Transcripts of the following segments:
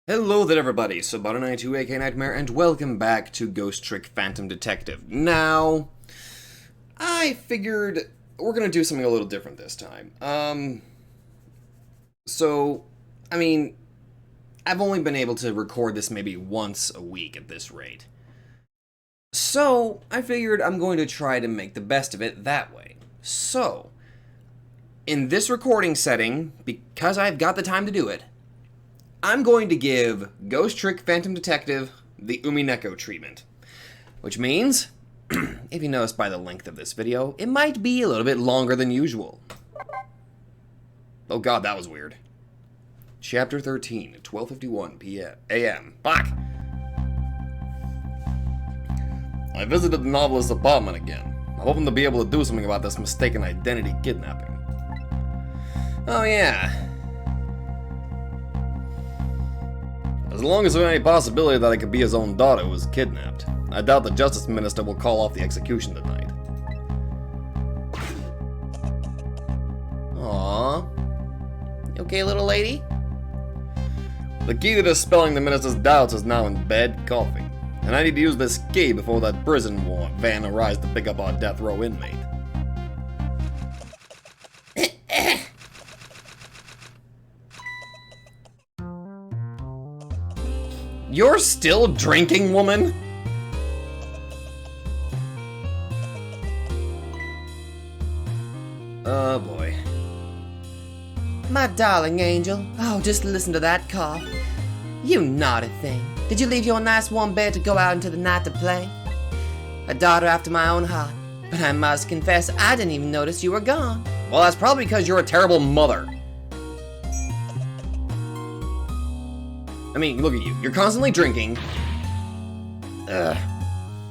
Hello there everybody, Sabata92 aka Nightmare, and welcome back to Ghost Trick Phantom Detective. Now, I figured we're gonna do something a little different this time. I've only been able to record this maybe once a week at this rate. So, I figured I'm going to try to make the best of it that way. So, in this recording setting, because I've got the time to do it, I'm going to give Ghost Trick Phantom Detective the Umineko treatment. Which means, if you notice by the length of this video, it might be a little bit longer than usual. Oh god, that was weird. Chapter 13, 12:51 p.m. a.m. Fuck! I visited the novelist's apartment again. I'm hoping to be able to do something about this mistaken identity kidnapping. Oh yeah. As long as there's any possibility that it could be his own daughter who was kidnapped, I doubt the Justice Minister will call off the execution tonight. Aww. You okay, little lady? The key to dispelling the Minister's doubts is now in bed, coughing. And I need to use this key before that prison van arrives to pick up our death row inmate. You're still drinking, woman? Oh boy. My darling angel. Oh, just listen to that cough. You naughty thing. Did you leave your nice warm bed to go out into the night to play? A daughter after my own heart. But I must confess, I didn't even notice you were gone. Well, that's probably because you're a terrible mother. I mean, look at you. You're constantly drinking. Ugh.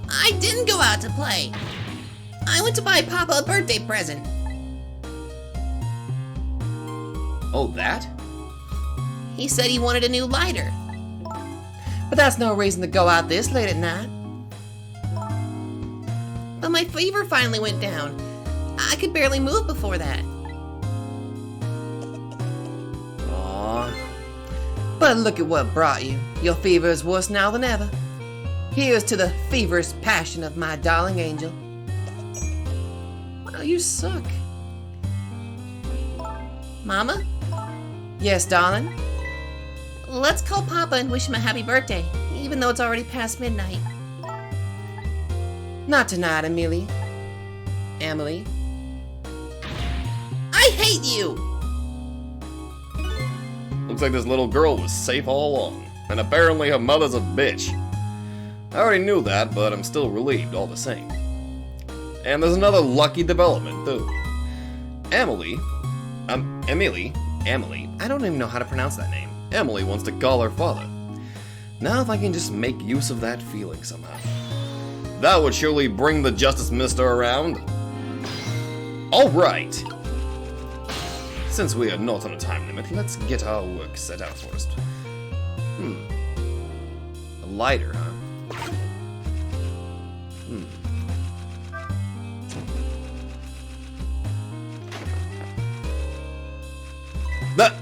I didn't go out to play. I went to buy Papa a birthday present. Oh, that? He said he wanted a new lighter. But that's no reason to go out this late at night. But my fever finally went down. I could barely move before that. Aww. But look at what brought you. Your fever is worse now than ever. Here's to the feverish passion of my darling angel. Wow, you suck. Mama, Yes, darling? let's call Papa and wish him a happy birthday, even though it's already past midnight. Not tonight, Emily. Emily. I hate you! Looks like this little girl was safe all along. And apparently her mother's a bitch. I already knew that, but I'm still relieved all the same. And there's another lucky development, too. Emily, I don't even know how to pronounce that name. Emily wants to call her father. Now if I can just make use of that feeling somehow. That would surely bring the Justice Minister around. Alright. Since we are not on a time limit, let's get our work set out first. A lighter, huh? That...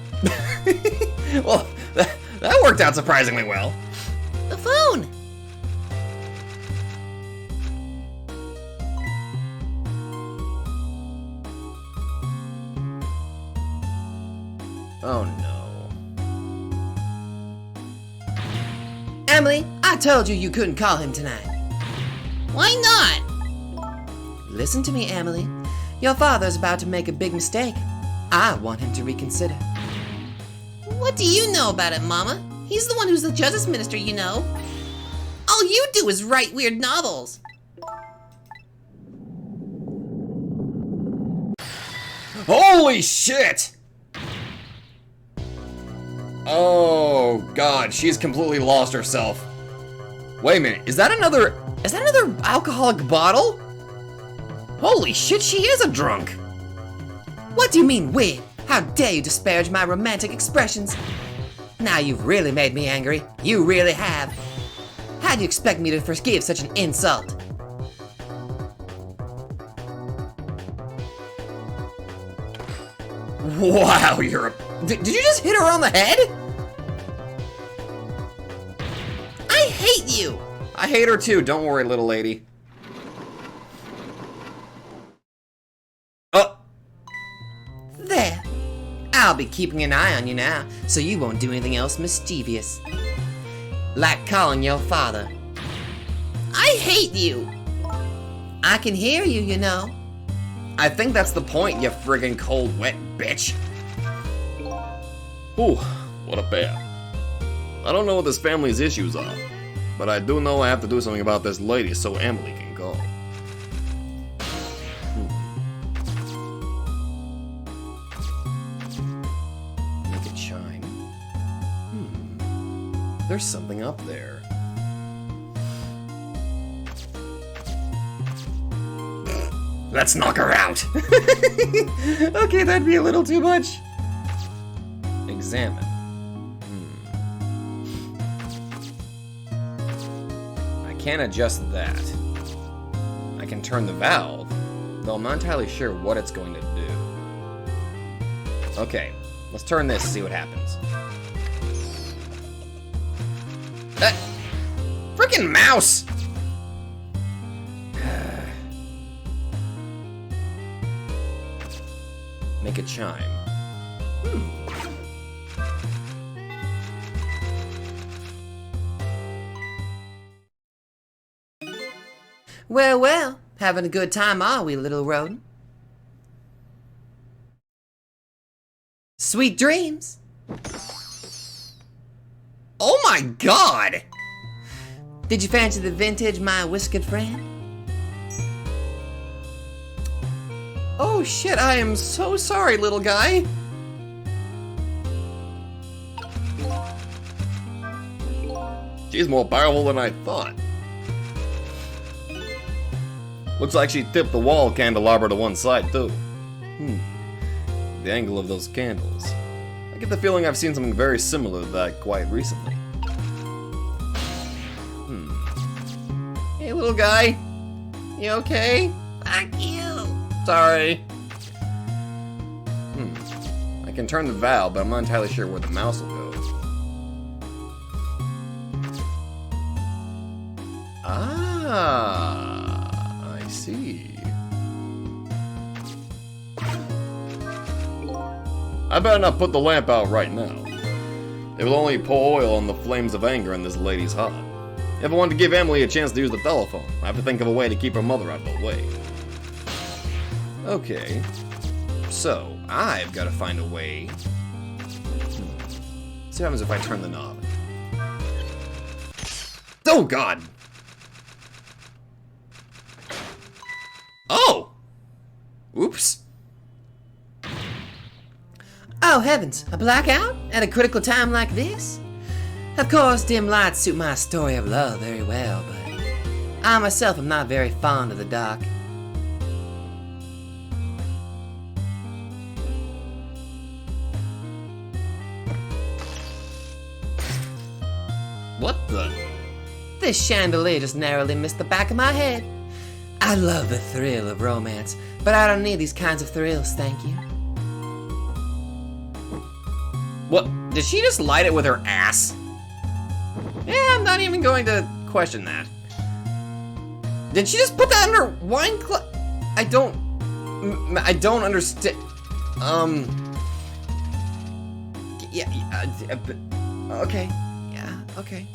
well, that worked out surprisingly well. The phone! Oh no. Emily, I told you you couldn't call him tonight. Why not? Listen to me, Emily. Your father's about to make a big mistake. I want him to reconsider. What do you know about it, Mama? He's the one who's the Justice Minister, you know. All you do is write weird novels. Holy shit! Oh god, she's completely lost herself. Wait a minute, is that another alcoholic bottle? Holy shit, she is a drunk. What do you mean, weird? How dare you disparage my romantic expressions? Now you've really made me angry. You really have. How do you expect me to forgive such an insult? Wow, you're a... Did you just hit her on the head? hate you! I hate her too, don't worry, little lady. Oh! There. I'll be keeping an eye on you now, so you won't do anything else mischievous. Like calling your father. I hate you! I can hear you, you know. I think that's the point, you friggin' cold, wet bitch. Whew, what a bear. I don't know what this family's issues are, but I do know I have to do something about this lady so Emily can go. Make it chime. There's something up there. Let's knock her out! Okay, that'd be a little too much. Examine. I can't adjust that. I can turn the valve, though I'm not entirely sure what it's going to do. Okay, let's turn this and see what happens. Frickin' mouse! Make a chime. Well, well, having a good time, are we, little rodent? Sweet dreams. Oh my god! Did you fancy the vintage, my whiskered friend? Oh shit, I am so sorry, little guy. She's more powerful than I thought. Looks like she tipped the wall candelabra to one side, too. The angle of those candles. I get the feeling I've seen something very similar to that quite recently. Hey, little guy. You okay? Fuck you! Sorry. I can turn the valve, but I'm not entirely sure where the mouse will go. Ah, I see. I better not put the lamp out right now. It will only pour oil on the flames of anger in this lady's heart. If I want to give Emily a chance to use the telephone, I have to think of a way to keep her mother out of the way. Okay. So, I've got to find a way. See what happens if I turn the knob. Oh, God! Oh! Oops. Oh, heavens, a blackout? At a critical time like this? Of course, dim lights suit my story of love very well, but I myself am not very fond of the dark. What the? This chandelier just narrowly missed the back of my head. I love the thrill of romance, but I don't need these kinds of thrills, thank you. What? Did she just light it with her ass? Yeah, I'm not even going to question that. Did she just put that in her wine glass? I don't understand. Okay. Yeah, okay.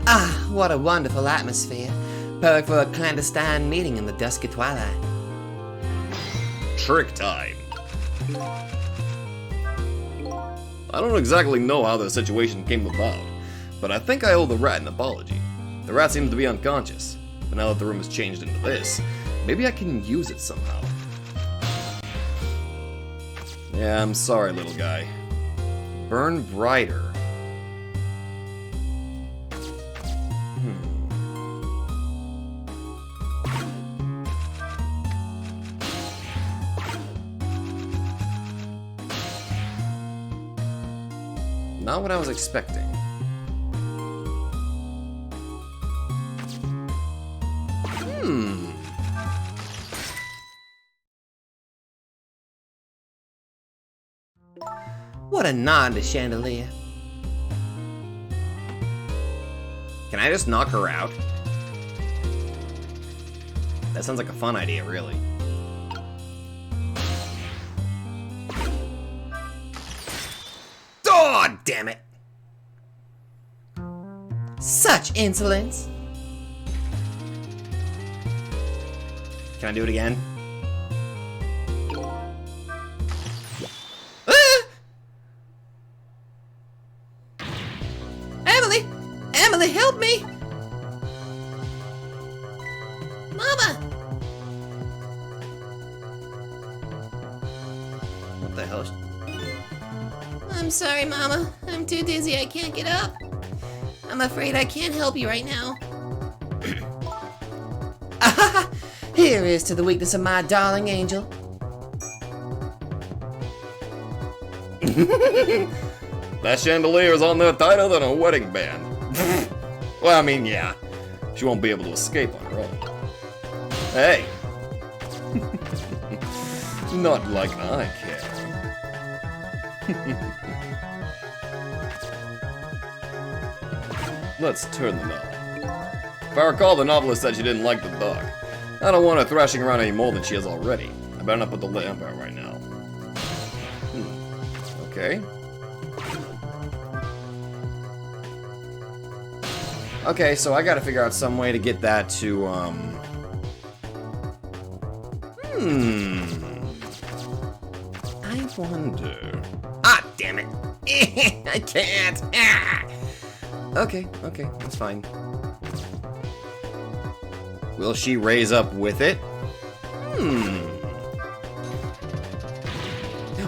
Ah, what a wonderful atmosphere. Perfect for a clandestine meeting in the dusky twilight. Trick time. I don't exactly know how the situation came about, but I think I owe the rat an apology. The rat seems to be unconscious, but now that the room has changed into this, maybe I can use it somehow. Yeah, I'm sorry, little guy. Burn brighter. Not what I was expecting. What a nod to chandelier. Can I just knock her out? That sounds like a fun idea, really. Oh, damn it! Such insolence. Can I do it again? Emily! Emily, help me! Mama! What the hell? I'm sorry, Mama. I'm too dizzy. I can't get up. I'm afraid I can't help you right now. Here is to the weakness of my darling angel. That chandelier is on there tighter than a wedding band. Well, I mean, yeah. She won't be able to escape on her own. Hey. Not like I care. Let's turn the knob. If I recall, the novelist said she didn't like the dog. I don't want her thrashing around any more than she is already. I better not put the lamp out right now. Okay. Okay, so I gotta figure out some way to get that to, I wonder... Ah, damn it! I can't! Ah! Okay, that's fine. Will she raise up with it?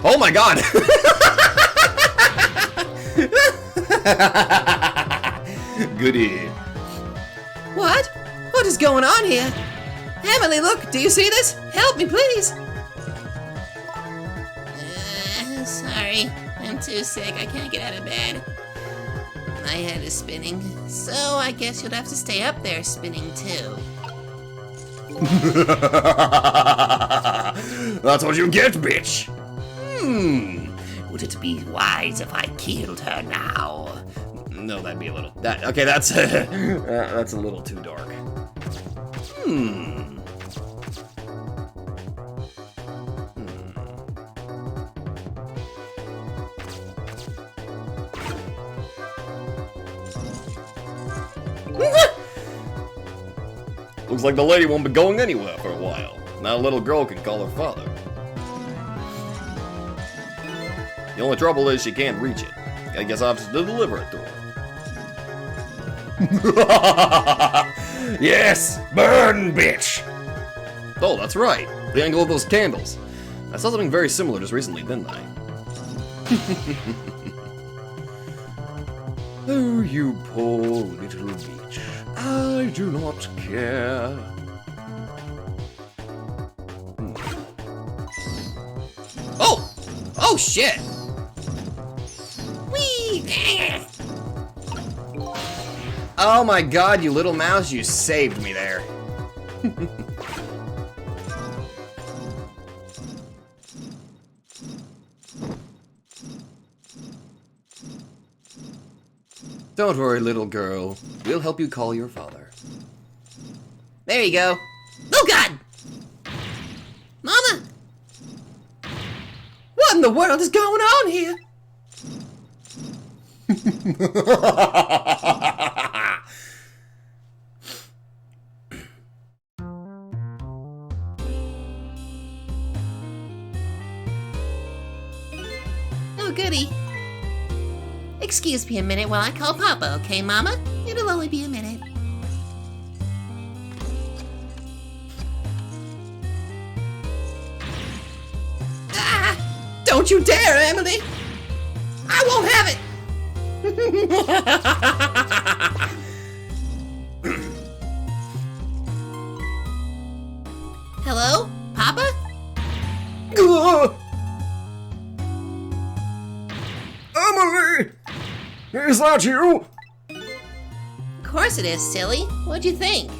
Oh my god! Goody. What? What is going on here? Emily, look, do you see this? Help me, please. Sorry, I'm too sick. I can't get out of bed. My head is spinning, so I guess you'll have to stay up there spinning too. That's what you get, bitch! Would it be wise if I killed her now? No, that'd be a little... okay, that's... that's a little too dark. Looks like the lady won't be going anywhere for a while. Now a little girl can call her father. The only trouble is she can't reach it. I guess I'll have to deliver it to her. Yes! Burn, bitch! Oh, that's right. The angle of those candles. I saw something very similar just recently, didn't I? Oh, you poor little bitch. I do not care. Oh! Oh, shit! Whee! Oh my god, you little mouse, you saved me there. Don't worry, little girl. We'll help you call your father. There you go. Oh God! Mama! What in the world is going on here? Oh, goody. Excuse me a minute while I call Papa, okay, Mama? It'll only be a minute. Ah! Don't you dare, Emily! I won't have it! Hello? Papa? Emily! Is that you? Of course it is, silly. What'd you think?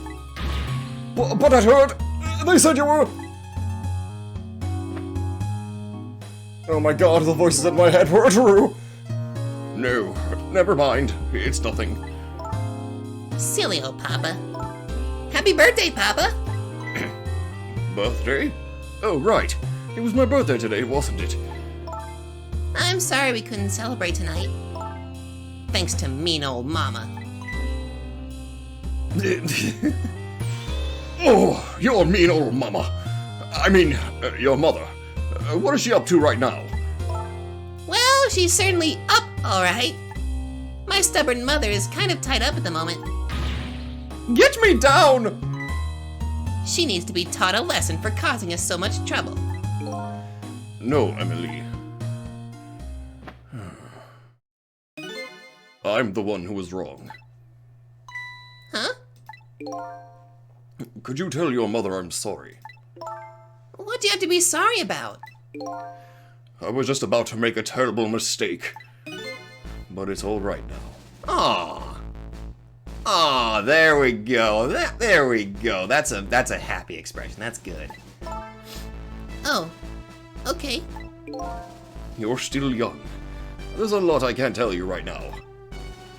But I heard they said you were... Oh my god, the voices in my head were true! No, never mind. It's nothing. Silly old Papa. Happy birthday, Papa! Birthday? Oh, right. It was my birthday today, wasn't it? I'm sorry we couldn't celebrate tonight. Thanks to mean old Mama. Oh, your mean old mama. I mean, your mother. What is she up to right now? Well, she's certainly up, alright. My stubborn mother is kind of tied up at the moment. Get me down! She needs to be taught a lesson for causing us so much trouble. No, Emily. I'm the one who was wrong. Huh? Could you tell your mother I'm sorry? What do you have to be sorry about? I was just about to make a terrible mistake. But it's all right now. Aw. Aw, there we go. There we go. That's a happy expression. That's good. Oh, okay. You're still young. There's a lot I can't tell you right now.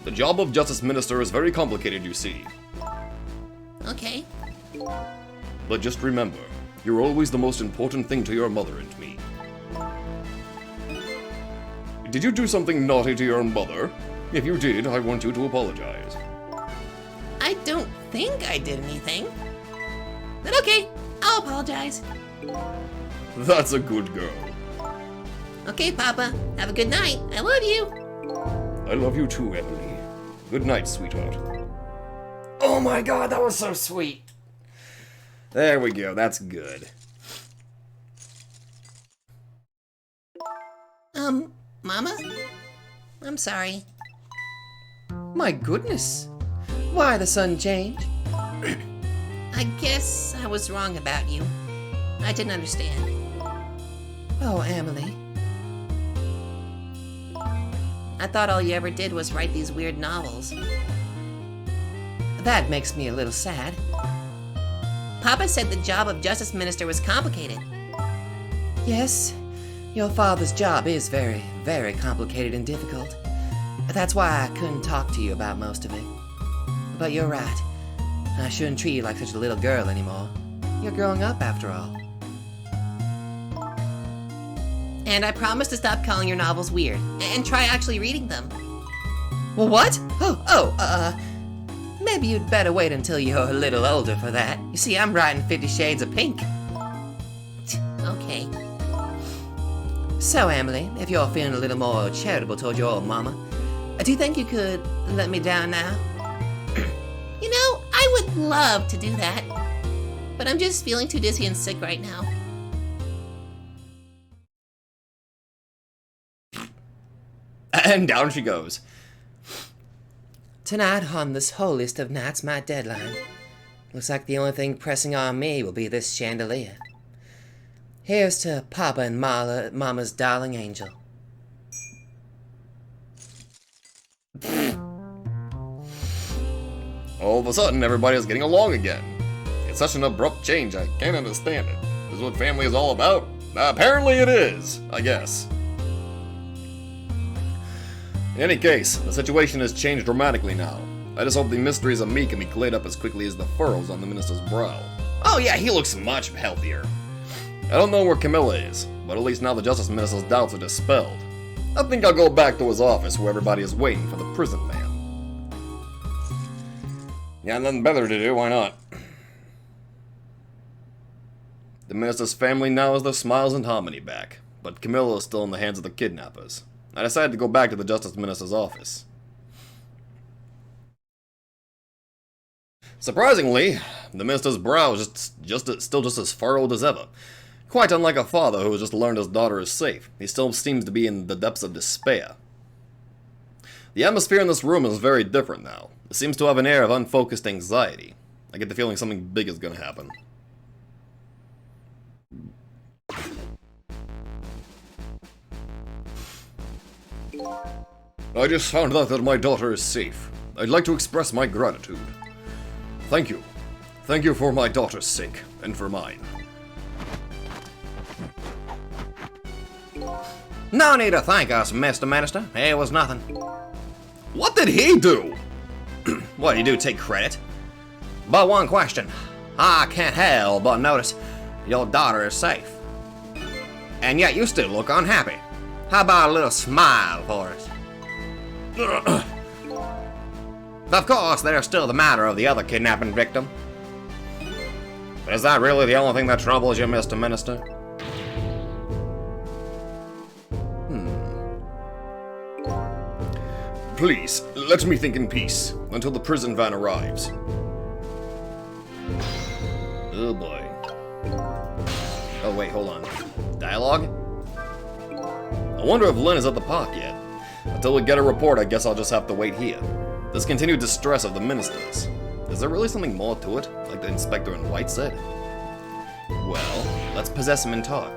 The job of Justice Minister is very complicated, you see. Okay. But just remember, you're always the most important thing to your mother and me. Did you do something naughty to your mother? If you did, I want you to apologize. I don't think I did anything. But okay, I'll apologize. That's a good girl. Okay, Papa. Have a good night. I love you. I love you too, Emily. Good night, sweetheart. Oh my god, that was so sweet. There we go. That's good. Mama? I'm sorry. My goodness. Why the sun changed? I guess I was wrong about you. I didn't understand. Oh, Emily. I thought all you ever did was write these weird novels. That makes me a little sad. Papa said the job of Justice Minister was complicated. Yes, your father's job is very, very complicated and difficult. That's why I couldn't talk to you about most of it. But you're right. I shouldn't treat you like such a little girl anymore. You're growing up after all. And I promise to stop calling your novels weird and try actually reading them. Well, what? Maybe you'd better wait until you're a little older for that. You see, I'm writing 50 Shades of Pink. Okay. So, Emily, if you're feeling a little more charitable toward your old mama, do you think you could let me down now? You know, I would love to do that. But I'm just feeling too dizzy and sick right now. And down she goes. Tonight, on this holiest of nights, my deadline. Looks like the only thing pressing on me will be this chandelier. Here's to Papa and Mama's darling angel. All of a sudden, everybody's getting along again. It's such an abrupt change, I can't understand it. Is what family is all about? Apparently it is, I guess. In any case, the situation has changed dramatically now. I just hope the mysteries of me can be cleared up as quickly as the furrows on the minister's brow. Oh yeah, he looks much healthier. I don't know where Camilla is, but at least now the Justice Minister's doubts are dispelled. I think I'll go back to his office where everybody is waiting for the prison man. Yeah, nothing better to do, why not? The minister's family now has their smiles and harmony back, but Camilla is still in the hands of the kidnappers. I decided to go back to the Justice Minister's office. Surprisingly, the minister's brow is still just as furrowed as ever. Quite unlike a father who has just learned his daughter is safe, he still seems to be in the depths of despair. The atmosphere in this room is very different now. It seems to have an air of unfocused anxiety. I get the feeling something big is going to happen. I just found out that my daughter is safe. I'd like to express my gratitude. Thank you. Thank you for my daughter's sake, and for mine. No need to thank us, Mr. Minister. It was nothing. What did he do? Well, you do take credit. But one question. I can't help but notice your daughter is safe. And yet you still look unhappy. How about a little smile for us? Of course, there's still the matter of the other kidnapping victim. Is that really the only thing that troubles you, Mr. Minister? Please, let me think in peace until the prison van arrives. Oh boy. Oh wait, hold on. Dialogue? I wonder if Lynn is at the park yet. Until we get a report, I guess I'll just have to wait here. This continued distress of the ministers. Is there really something more to it, like the inspector in white said? Well, let's possess him and talk.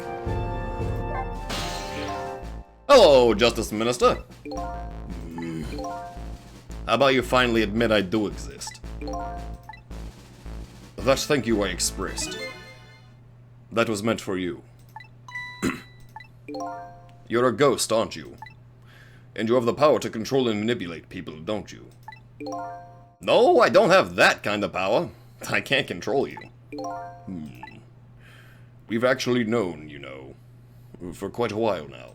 Hello, Justice Minister. How about you finally admit I do exist? That thank you I expressed. That was meant for you. You're a ghost, aren't you? And you have the power to control and manipulate people, don't you? No, I don't have that kind of power. I can't control you. We've actually known, you know, for quite a while now.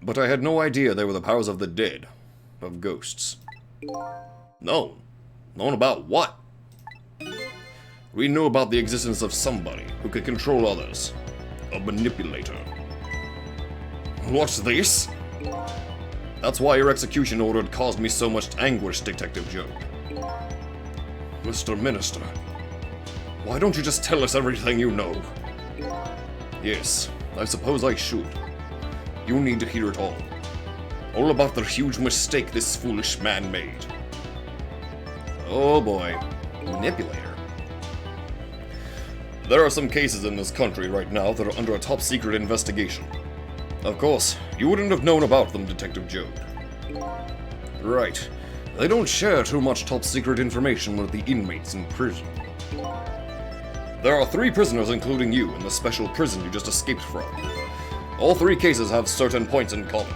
But I had no idea they were the powers of the dead, of ghosts. No. Known about what? We knew about the existence of somebody who could control others. A manipulator. What's this? That's why your execution order had caused me so much anguish, Detective Joe. Mr. Minister, why don't you just tell us everything you know? Yes, I suppose I should. You need to hear it all. All about the huge mistake this foolish man made. Oh boy. Manipulator? There are some cases in this country right now that are under a top-secret investigation. Of course, you wouldn't have known about them, Detective Joe. Right. They don't share too much top-secret information with the inmates in prison. There are 3 prisoners, including you, in the special prison you just escaped from. All 3 cases have certain points in common.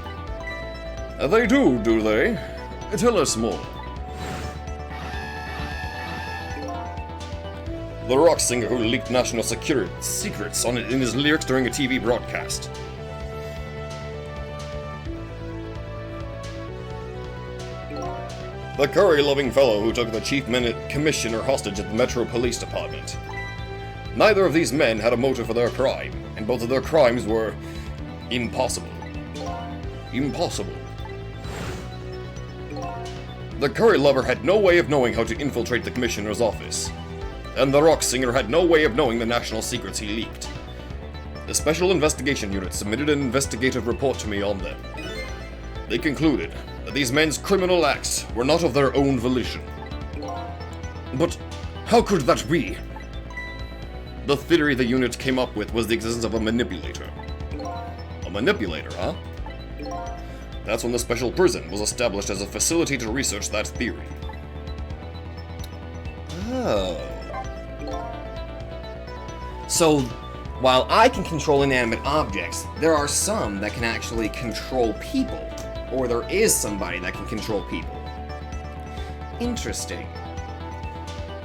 They do they? Tell us more. The rock singer who leaked national security secrets in his lyrics during a TV broadcast. The curry-loving fellow who took the chief commissioner hostage at the Metro Police Department. Neither of these men had a motive for their crime, and both of their crimes were impossible. Impossible. The curry lover had no way of knowing how to infiltrate the commissioner's office, and the rock singer had no way of knowing the national secrets he leaked. The Special Investigation Unit submitted an investigative report to me on them. They concluded that these men's criminal acts were not of their own volition. But how could that be? The theory the unit came up with was the existence of a manipulator. A manipulator, huh? That's when the special prison was established as a facility to research that theory. Oh. So, while I can control inanimate objects, there are some that can actually control people. Or there is somebody that can control people. Interesting.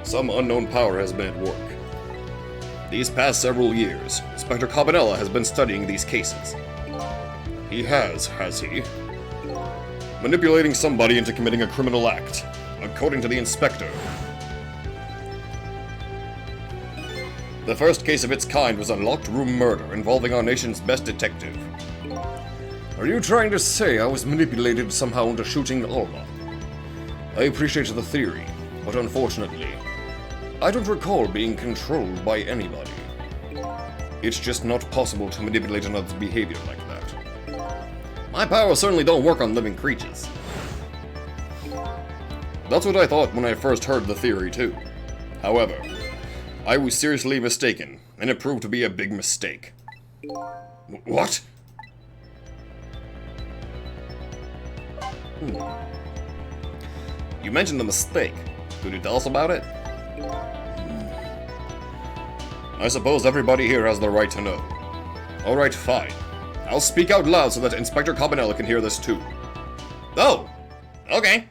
Some unknown power has been at work. These past several years, Inspector Cabanella has been studying these cases. He has he? Manipulating somebody into committing a criminal act, according to the inspector. The first case of its kind was a locked room murder involving our nation's best detective. Are you trying to say I was manipulated somehow into shooting Alma? I appreciate the theory, but unfortunately, I don't recall being controlled by anybody. It's just not possible to manipulate another's behavior like that. My powers certainly don't work on living creatures. That's what I thought when I first heard the theory, too. However, I was seriously mistaken, and it proved to be a big mistake. What? You mentioned the mistake. Could you tell us about it? I suppose everybody here has the right to know. Alright, fine. I'll speak out loud so that Inspector Cabanela can hear this too. Oh, okay.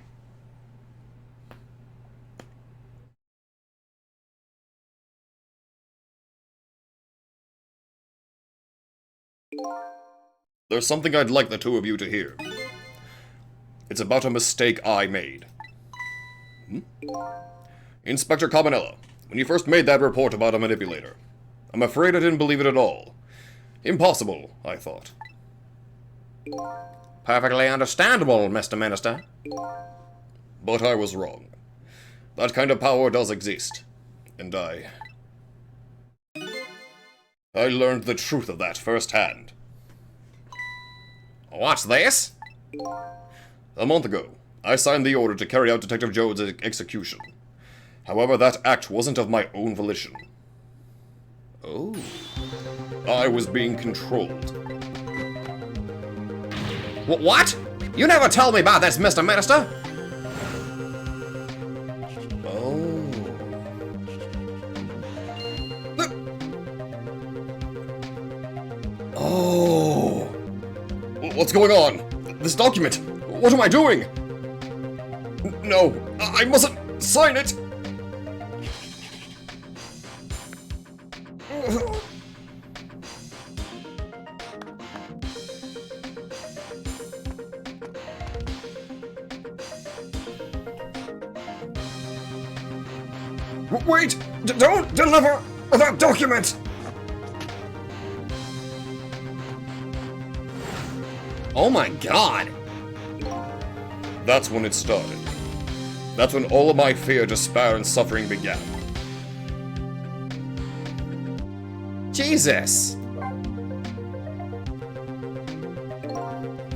There's something I'd like the two of you to hear. It's about a mistake I made. Inspector Cabanela, when you first made that report about a manipulator, I'm afraid I didn't believe it at all. Impossible, I thought. Perfectly understandable, Mr. Minister. But I was wrong. That kind of power does exist. And I learned the truth of that firsthand. What's this? A month ago, I signed the order to carry out Detective Jones' execution. However, that act wasn't of my own volition. Oh. I was being controlled. What? You never told me about this, Mr. Minister! Oh. Oh. What's going on? This document. What am I doing? No, I mustn't sign it. Wait! Don't deliver that document! Oh my god! That's when it started. That's when all of my fear, despair, and suffering began. Jesus!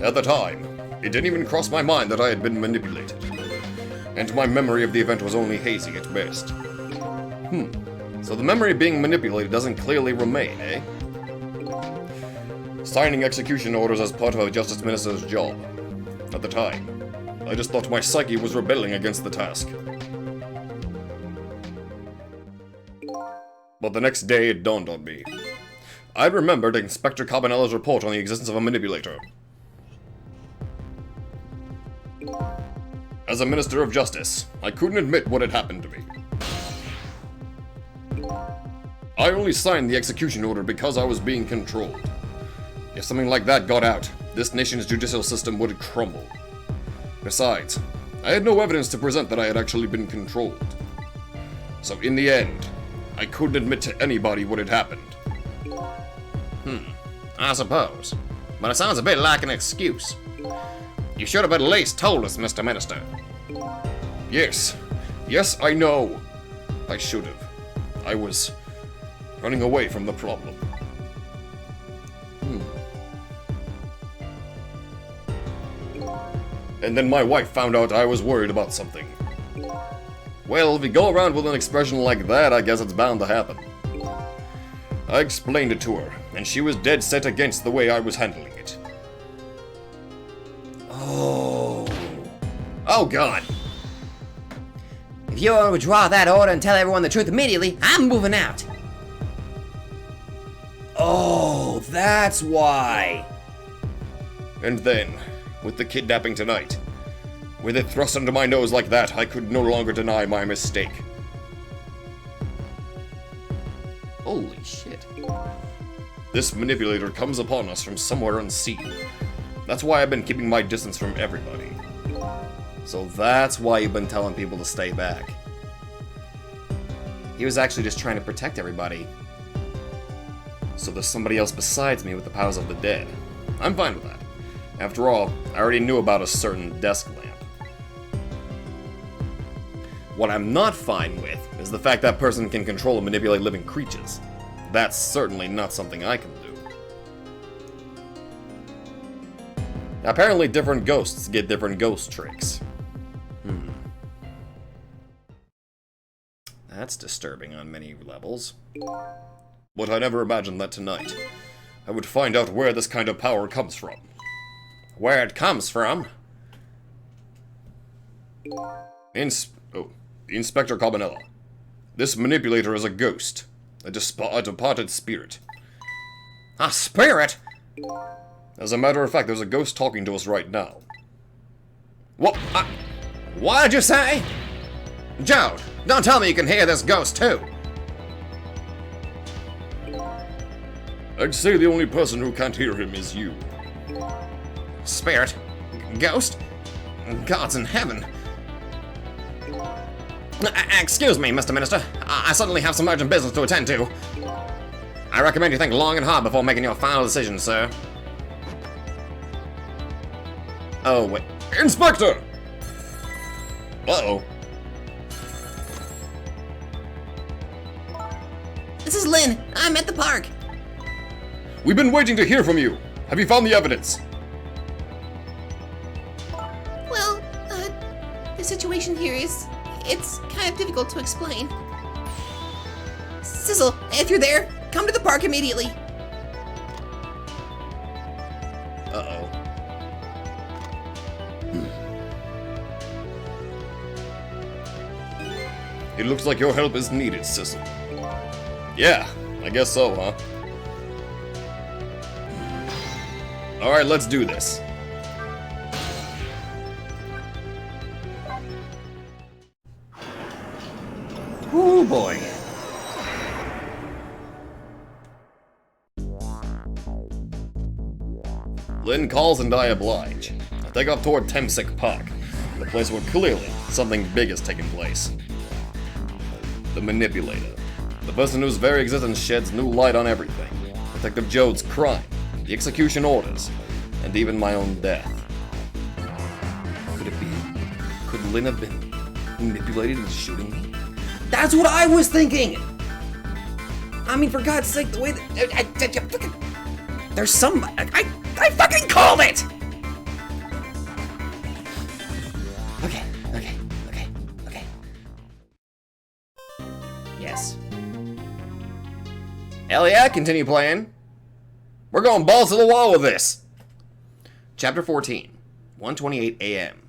At the time, it didn't even cross my mind that I had been manipulated. And my memory of the event was only hazy at best. So the memory being manipulated doesn't clearly remain, eh? Signing execution orders as part of a Justice Minister's job. At the time, I just thought my psyche was rebelling against the task. But the next day it dawned on me. I remembered Inspector Cabanela's report on the existence of a manipulator. As a Minister of Justice, I couldn't admit what had happened to me. I only signed the execution order because I was being controlled. If something like that got out, this nation's judicial system would crumble. Besides, I had no evidence to present that I had actually been controlled. So in the end, I couldn't admit to anybody what had happened. I suppose. But it sounds a bit like an excuse. You should have at least told us, Mr. Minister. Yes. Yes, I know. I should have. I was running away from the problem. And then my wife found out I was worried about something. Well, if you go around with an expression like that, I guess it's bound to happen. I explained it to her, and she was dead set against the way I was handling it. Oh, God. If you want to withdraw that order and tell everyone the truth immediately, I'm moving out. Oh, that's why. And then, with the kidnapping tonight, with it thrust under my nose like that, I could no longer deny my mistake. Holy shit. This manipulator comes upon us from somewhere unseen. That's why I've been keeping my distance from everybody. So that's why you've been telling people to stay back. He was actually just trying to protect everybody. So there's somebody else besides me with the powers of the dead. I'm fine with that. After all, I already knew about a certain desk lamp. What I'm not fine with is the fact that person can control and manipulate living creatures. That's certainly not something I can do. Apparently different ghosts get different ghost tricks. That's disturbing on many levels. But I never imagined that tonight I would find out where this kind of power comes from. Where it comes from? Inspector Cabanela. This manipulator is a ghost. A departed spirit. A spirit? As a matter of fact, there's a ghost talking to us right now. What? What did you say? Joe, don't tell me you can hear this ghost too. I'd say the only person who can't hear him is you. Spirit? Ghost? Gods in heaven. Excuse me, Mr. Minister. I suddenly have some urgent business to attend to. I recommend you think long and hard before making your final decision, sir. Oh, wait. Inspector! Uh-oh. This is Lynn. I'm at the park. We've been waiting to hear from you. Have you found the evidence? Well, the situation here is... it's kind of difficult to explain. Sizzle, if you're there, come to the park immediately. Uh-oh. It looks like your help is needed, Sissel. Yeah, I guess so, huh? Alright, let's do this. Oh boy. Lynn calls and I oblige. I take off toward Temsic Park, the place where clearly something big has taken place. The Manipulator. The person whose very existence sheds new light on everything. Detective Jode's crime, the execution orders, and even my own death. Could it be? Could Lynn have been manipulated into shooting me? That's what I was thinking! I mean, for God's sake, the way that... there's some... I fucking called it! Okay. Yes. Hell yeah, continue playing. We're going balls to the wall with this. Chapter 14, 1:28 a.m.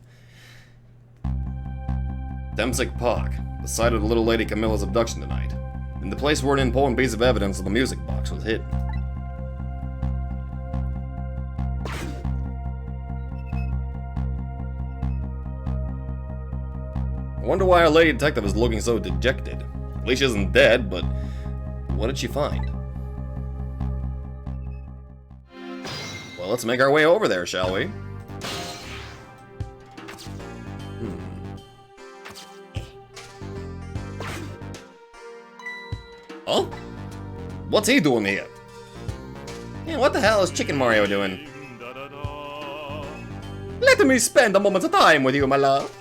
Temsic Park, the site of the little lady Camilla's abduction tonight, and the place where an important piece of evidence of the music box was hidden. I wonder why our lady detective is looking so dejected. At least she isn't dead, but what did she find? Well, let's make our way over there, shall we? Oh? What's he doing here? Yeah, what the hell is Chicken Mario doing? Let me spend a moment's time with you, my love.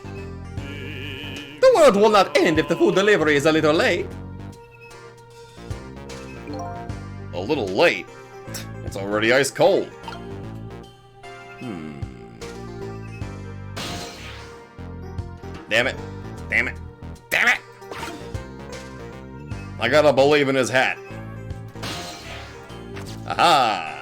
The world will not end if the food delivery is a little late. A little late? It's already ice cold. Damn it. Damn it. Damn it! I gotta believe in his hat. Aha!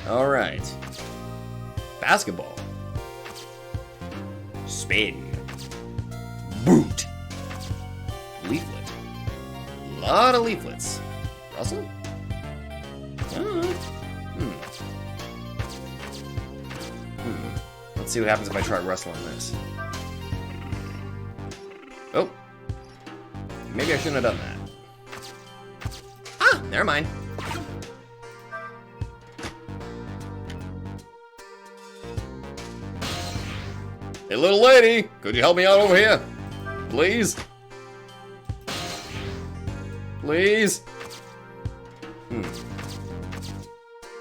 Alright. Basketball. Spin. Boot. Leaflet. Lot of leaflets. Russell? Let's see what happens if I try rustling this. Oh. Maybe I shouldn't have done that. Ah, never mind. Hey, little lady, could you help me out over here? Please? Please?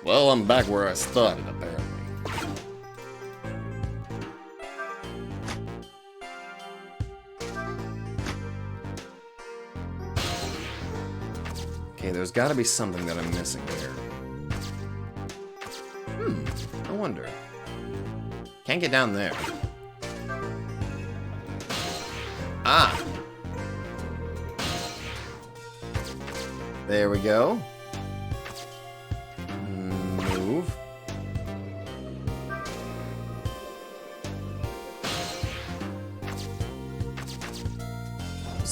Well, I'm back where I started, apparently. Okay, there's gotta be something that I'm missing here. I wonder. Can't get down there. Ah! There we go. Move.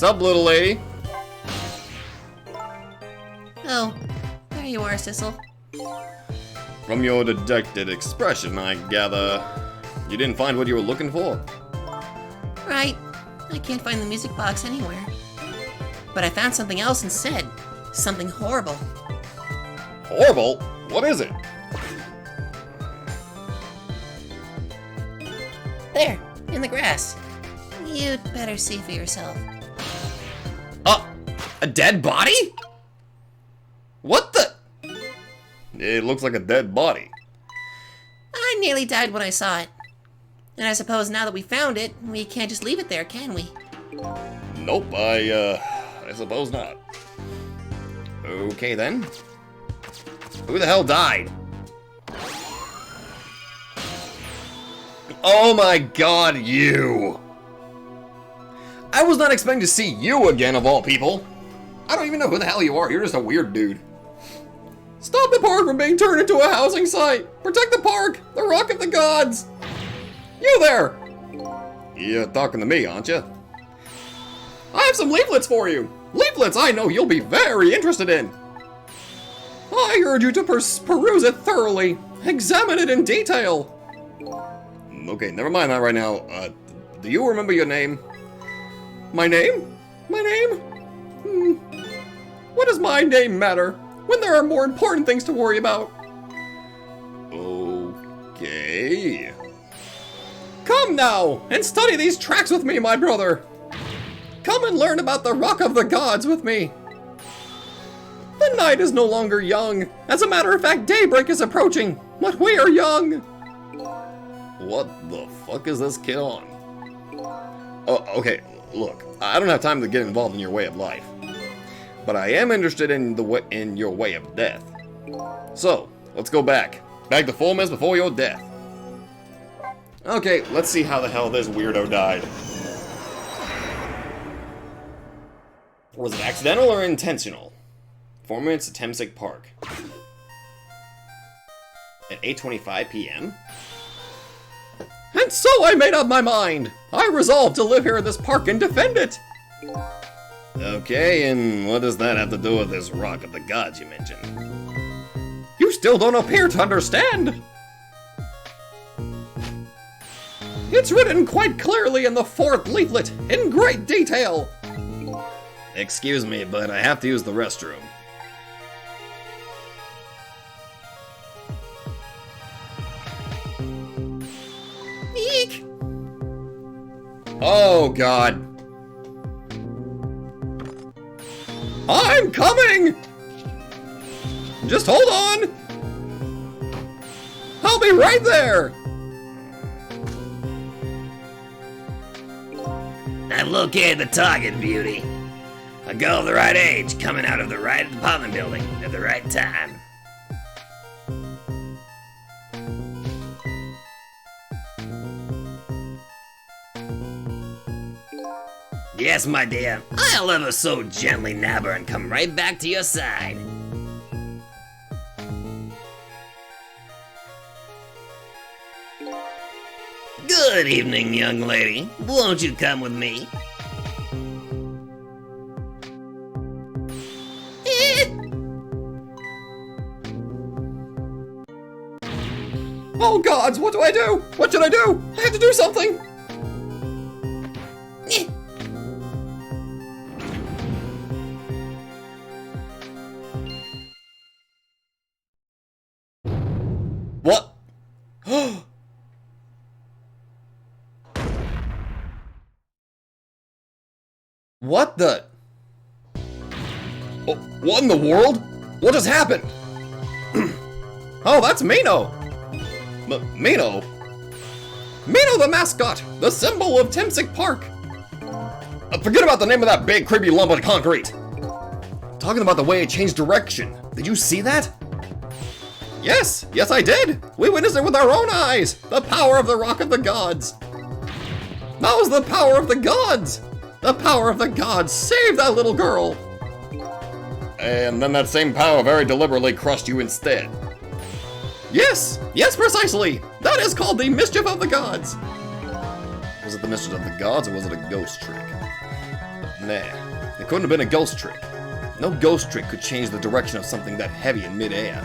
Sup, little lady? Oh, there you are, Sissel. From your dejected expression, I gather you didn't find what you were looking for? Right. I can't find the music box anywhere. But I found something else instead. Something horrible. Horrible? What is it? There, in the grass. You'd better see for yourself. A dead body? What the? It looks like a dead body. I nearly died when I saw it. And I suppose now that we found it, we can't just leave it there, can we? Nope, I suppose not. Okay then. Who the hell died? Oh my god, you! I was not expecting to see you again, of all people. I don't even know who the hell you are. You're just a weird dude. Stop the park from being turned into a housing site! Protect the park! The Rock of the Gods! You there! You're talking to me, aren't you? I have some leaflets for you! Leaflets I know you'll be very interested in! I urge you to peruse it thoroughly! Examine it in detail! Okay, never mind that right now. Do you remember your name? My name? My name? What does my name matter, when there are more important things to worry about? Okay. Come now, and study these tracks with me, my brother! Come and learn about the Rock of the Gods with me! The night is no longer young. As a matter of fact, daybreak is approaching, but we are young! What the fuck is this kid on? Oh, okay, look, I don't have time to get involved in your way of life. But I am interested in your way of death. So, let's go back. Back to 4 minutes before your death. Okay, let's see how the hell this weirdo died. Was it accidental or intentional? 4 minutes at Temsick Park. At 8:25 p.m.? And so I made up my mind! I resolved to live here in this park and defend it! Okay, and what does that have to do with this Rock of the Gods you mentioned? You still don't appear to understand! It's written quite clearly in the 4th leaflet, in great detail! Excuse me, but I have to use the restroom. Eek! Oh god. I'm coming! Just hold on! I'll be right there! I've located the target, beauty. A girl of the right age coming out of the right apartment building at the right time. Yes, my dear, I'll ever so gently nab her and come right back to your side. Good evening, young lady. Won't you come with me? Oh gods, what do I do? What should I do? I have to do something! What? What the? Oh, what in the world? What just happened? Oh, that's Mino! Mino? Mino the mascot! The symbol of Temsick Park! Forget about the name of that big creepy lump of concrete! Talking about the way it changed direction. Did you see that? Yes, yes I did! We witnessed it with our own eyes! The power of the Rock of the Gods! That was the power of the gods! The power of the gods saved that little girl! And then that same power very deliberately crushed you instead. Yes! Yes, precisely! That is called the mischief of the gods! Was it the mischief of the gods or was it a ghost trick? Nah, it couldn't have been a ghost trick. No ghost trick could change the direction of something that heavy in midair.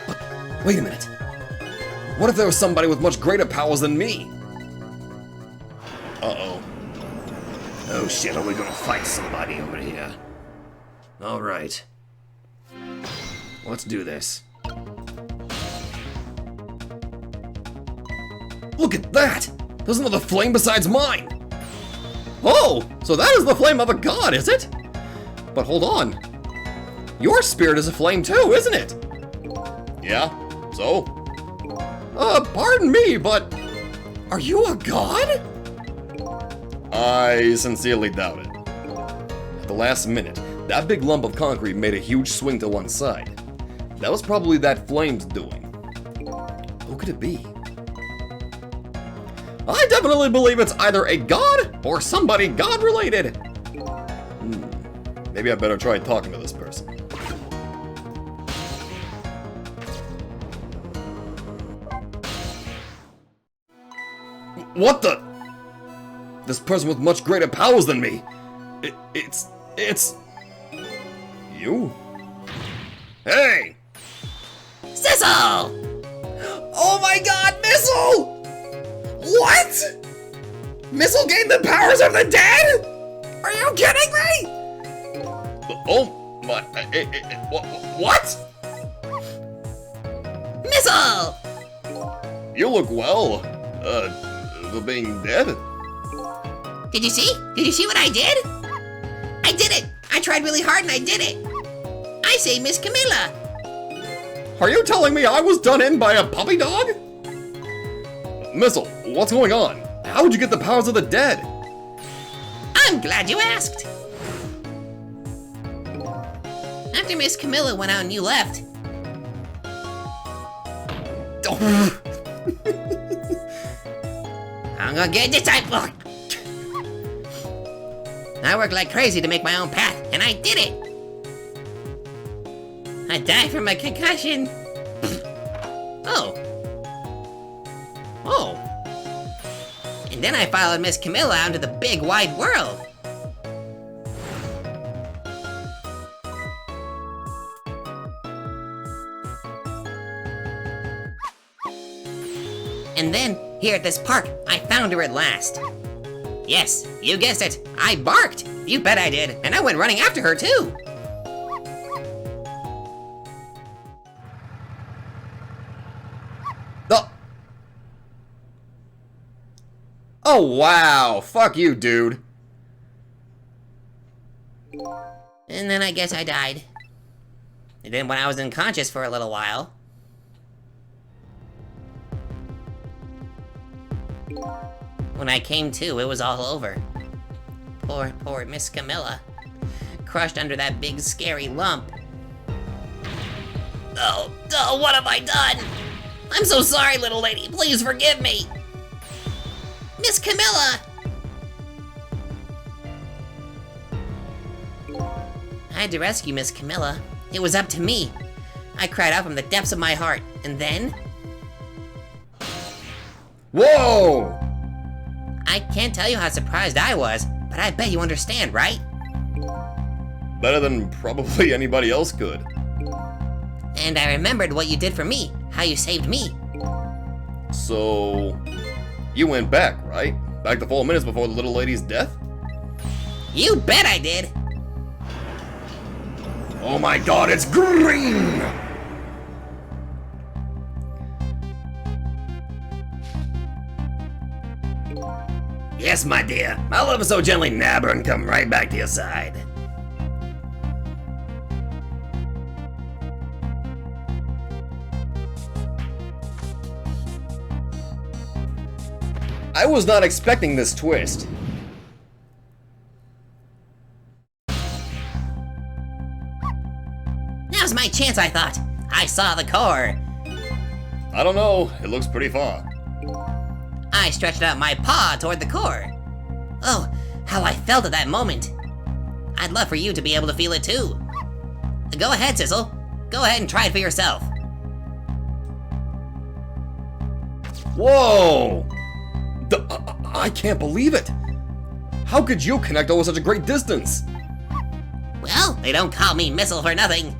But, wait a minute. What if there was somebody with much greater powers than me? Uh-oh. Oh shit, are we gonna fight somebody over here? Alright. Let's do this. Look at that! There's another flame besides mine! Oh! So that is the flame of a god, is it? But hold on. Your spirit is a flame too, isn't it? Yeah, so? Pardon me, but... Are you a god? I sincerely doubt it. At the last minute, that big lump of concrete made a huge swing to one side. That was probably that flame's doing. Who could it be? I definitely believe it's either a god or somebody god-related. Maybe I better try talking to this person. What the? This person with much greater powers than me. It's... You? Hey! Sizzle! Oh my god, Missile! What? Missile gained the powers of the dead? Are you kidding me? Oh my... What? Missile! You look well. The being dead? Did you see? Did you see what I did? I did it! I tried really hard and I did it! I say Miss Camilla! Are you telling me I was done in by a puppy dog? Missile, what's going on? How would you get the powers of the dead? I'm glad you asked! After Miss Camilla went out and you left, I'm gonna get this time. I worked like crazy to make my own path, and I did it! I died from a concussion. Oh. Oh. And then I followed Miss Camilla out into the big wide world. And then, here at this park, I found her at last. Yes, you guessed it, I barked! You bet I did, and I went running after her too! Oh wow, fuck you, dude. And then I guess I died. And then when I was unconscious for a little while... When I came to, it was all over. Poor Miss Camilla. Crushed under that big scary lump. Oh, what have I done? I'm so sorry, little lady. Please forgive me. Miss Camilla! I had to rescue Miss Camilla. It was up to me. I cried out from the depths of my heart, and then... Whoa! I can't tell you how surprised I was, but I bet you understand, right? Better than probably anybody else could. And I remembered what you did for me, how you saved me. So... you went back, right? Back to 4 minutes before the little lady's death? You bet I did! Oh my god, it's green! Yes, my dear. I'll ever so gently nab her and come right back to your side. I was not expecting this twist. Now's my chance, I thought. I saw the core. I don't know, it looks pretty far. I stretched out my paw toward the core. Oh, how I felt at that moment. I'd love for you to be able to feel it too. Go ahead, Sizzle. Go ahead and try it for yourself. Whoa! I can't believe it! How could you connect over such a great distance? Well, they don't call me Missile for nothing.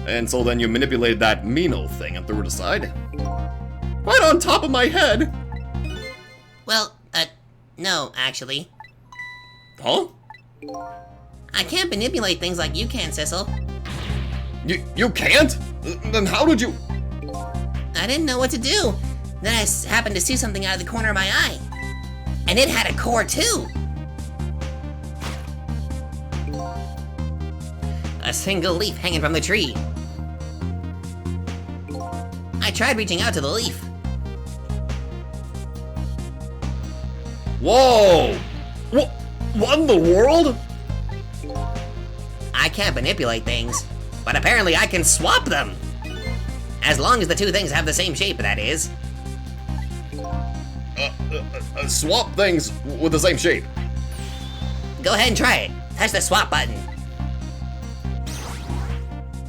And so then you manipulated that Mino thing and threw it aside? Right on top of my head! Well, no, actually. Huh? I can't manipulate things like you can, Sissel. You can't? Then how did you... I didn't know what to do. Then I happened to see something out of the corner of my eye. And it had a core, too. A single leaf hanging from the tree. I tried reaching out to the leaf. Whoa! What in the world? I can't manipulate things, but apparently I can swap them. As long as the two things have the same shape, that is. Swap things with the same shape. Go ahead and try it. Touch the swap button.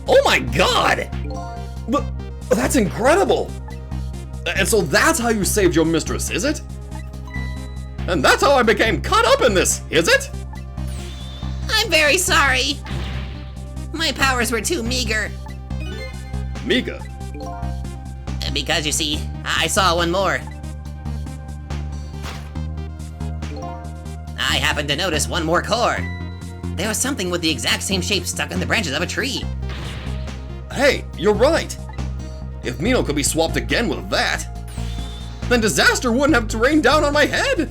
Oh my god! But that's incredible! And so that's how you saved your mistress, is it? And that's how I became caught up in this, is it? I'm very sorry. My powers were too meager. Mika. Because you see, I saw one more. I happened to notice one more core. There was something with the exact same shape stuck in the branches of a tree. Hey, you're right. If Mino could be swapped again with that, then disaster wouldn't have to rain down on my head.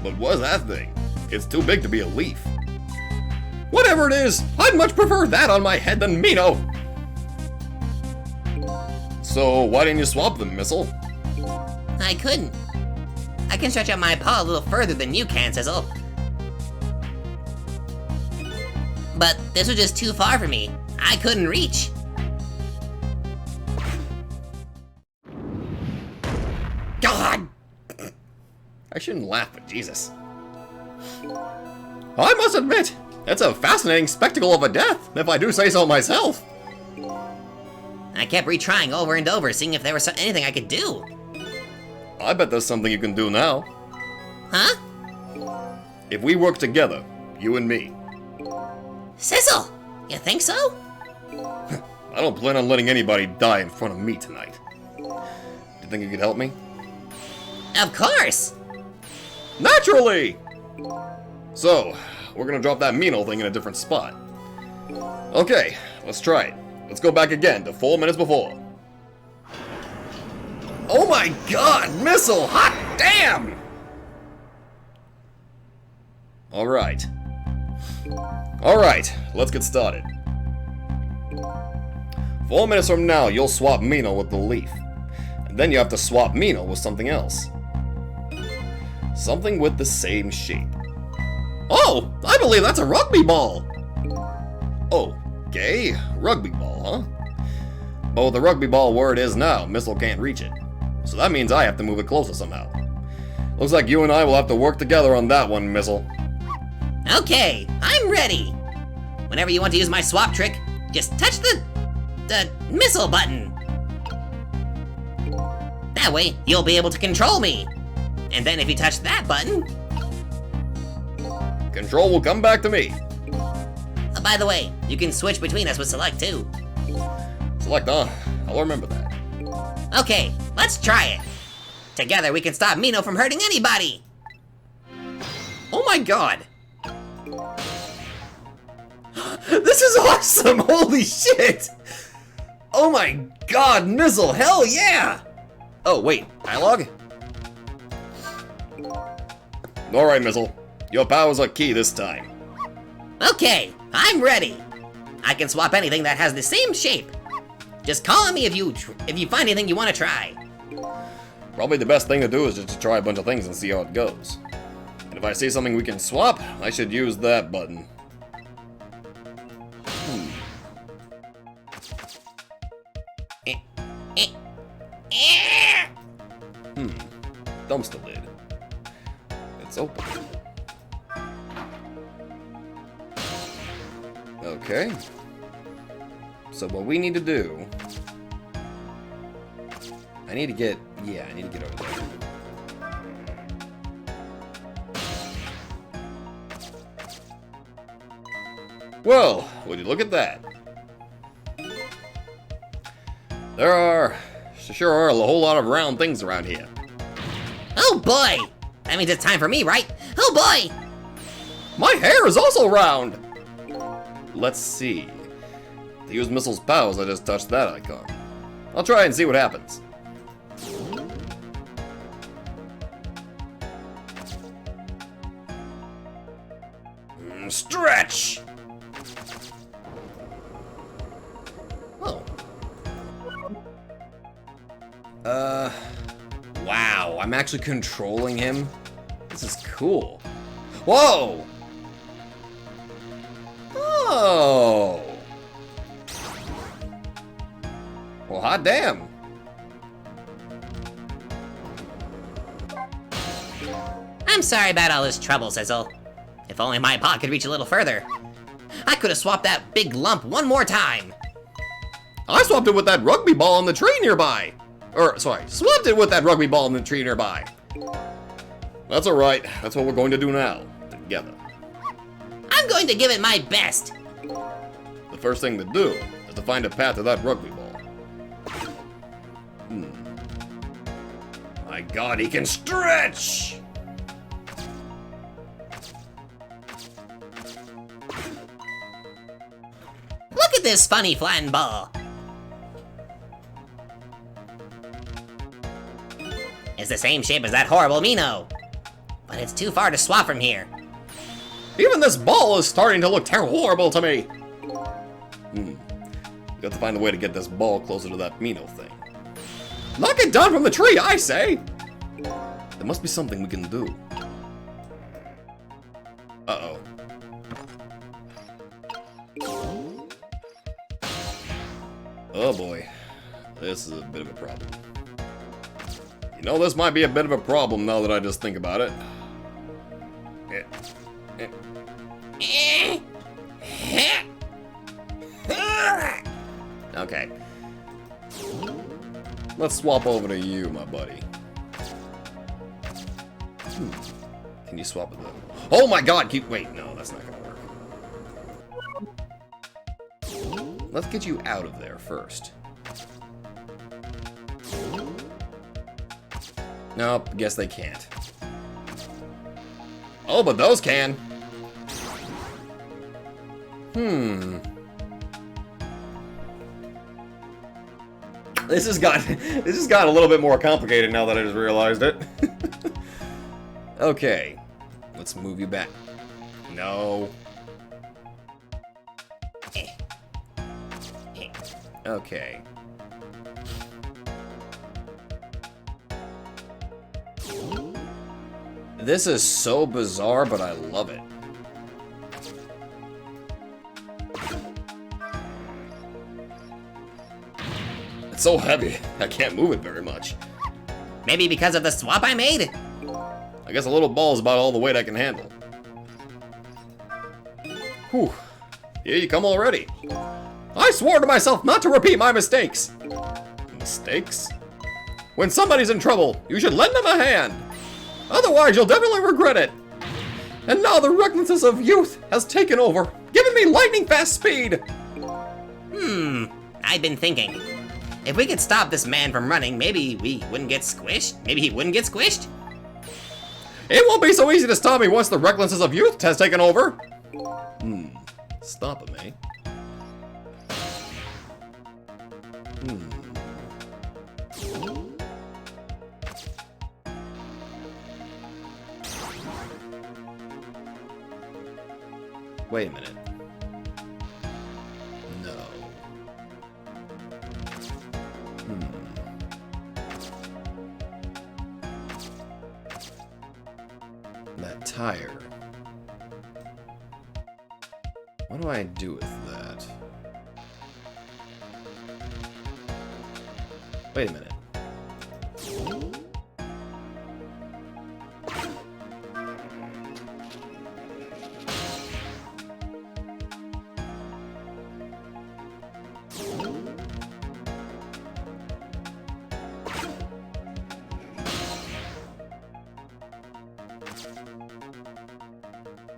But what's that thing? It's too big to be a leaf. Whatever it is, I'd much prefer that on my head than Mino. So why didn't you swap them, Missile? I couldn't. I can stretch out my paw a little further than you can, Sizzle. But this was just too far for me. I couldn't reach. God! I shouldn't laugh, but Jesus. I must admit, it's a fascinating spectacle of a death, if I do say so myself. I kept retrying over and over, seeing if there was anything I could do. I bet there's something you can do now. Huh? If we work together, you and me. Sizzle! You think so? I don't plan on letting anybody die in front of me tonight. Do you think you could help me? Of course! Naturally! So, we're gonna drop that Mino thing in a different spot. Okay, let's try it. Let's go back again to 4 minutes before. Oh my god, Missile! Hot damn! Alright. Alright, let's get started. 4 minutes from now, you'll swap Mino with the leaf. And then you have to swap Mino with something else. Something with the same shape. Oh, I believe that's a rugby ball! Okay, rugby ball, huh? But with the rugby ball where it is now, Missile can't reach it. So that means I have to move it closer somehow. Looks like you and I will have to work together on that one, Missile. Okay, I'm ready. Whenever you want to use my swap trick, just touch the missile button. That way, you'll be able to control me. And then if you touch that button... Control will come back to me. By the way, you can switch between us with select too. Select, huh? I'll remember that. Okay, let's try it. Together we can stop Mino from hurting anybody. Oh my god! This is awesome! Holy shit! Oh my god, Missile, hell yeah! Oh, wait, dialogue? Alright, Missile. Your powers are key this time. Okay, I'm ready. I can swap anything that has the same shape. Just call on me if you find anything you want to try. Probably the best thing to do is just to try a bunch of things and see how it goes. And if I see something we can swap, I should use that button. Dumpster lid. It's open. Okay. So what we need to do... I need to get over there. Well, would you look at that? Sure are a whole lot of round things around here. Oh boy! That means it's time for me, right? Oh boy! My hair is also round! Let's see. To use missile's powers, I just touched that icon. I'll try and see what happens. Stretch! Oh. Wow, I'm actually controlling him? This is cool. Whoa! Oh! Well, hot damn. I'm sorry about all this trouble, Sizzle. If only my paw could reach a little further. I could have swapped that big lump one more time. I swapped it with that rugby ball in the tree nearby. Swapped it with that rugby ball in the tree nearby. That's alright. That's what we're going to do now. Together. I'm going to give it my best. The first thing to do is to find a path to that rugby ball. My god, he can stretch! Look at this funny flattened ball. It's the same shape as that horrible Mino. But it's too far to swap from here. Even this ball is starting to look horrible to me. We have to find a way to get this ball closer to that Mino thing. Knock it down from the tree, I say! There must be something we can do. Uh-oh. Oh boy. This is a bit of a problem. You know, this might be a bit of a problem now that I just think about it. Okay. Let's swap over to you, my buddy. Can you swap with them? Oh my god, wait, no, that's not gonna work. Let's get you out of there first. Nope, guess they can't. Oh, but those can. This has got a little bit more complicated now that I just realized it. Okay, let's move you back. No. Okay. This is so bizarre, but I love it. It's so heavy, I can't move it very much. Maybe because of the swap I made? I guess a little ball is about all the weight I can handle. Whew. Here you come already. I swore to myself not to repeat my mistakes. Mistakes? When somebody's in trouble, you should lend them a hand. Otherwise, you'll definitely regret it. And now the recklessness of youth has taken over, giving me lightning fast speed. I've been thinking. If we could stop this man from running, maybe we wouldn't get squished? Maybe he wouldn't get squished? It won't be so easy to stop me once the recklessness of youth has taken over. Stop him, eh? Wait a minute. No. That tire. What do I do with that? Wait a minute.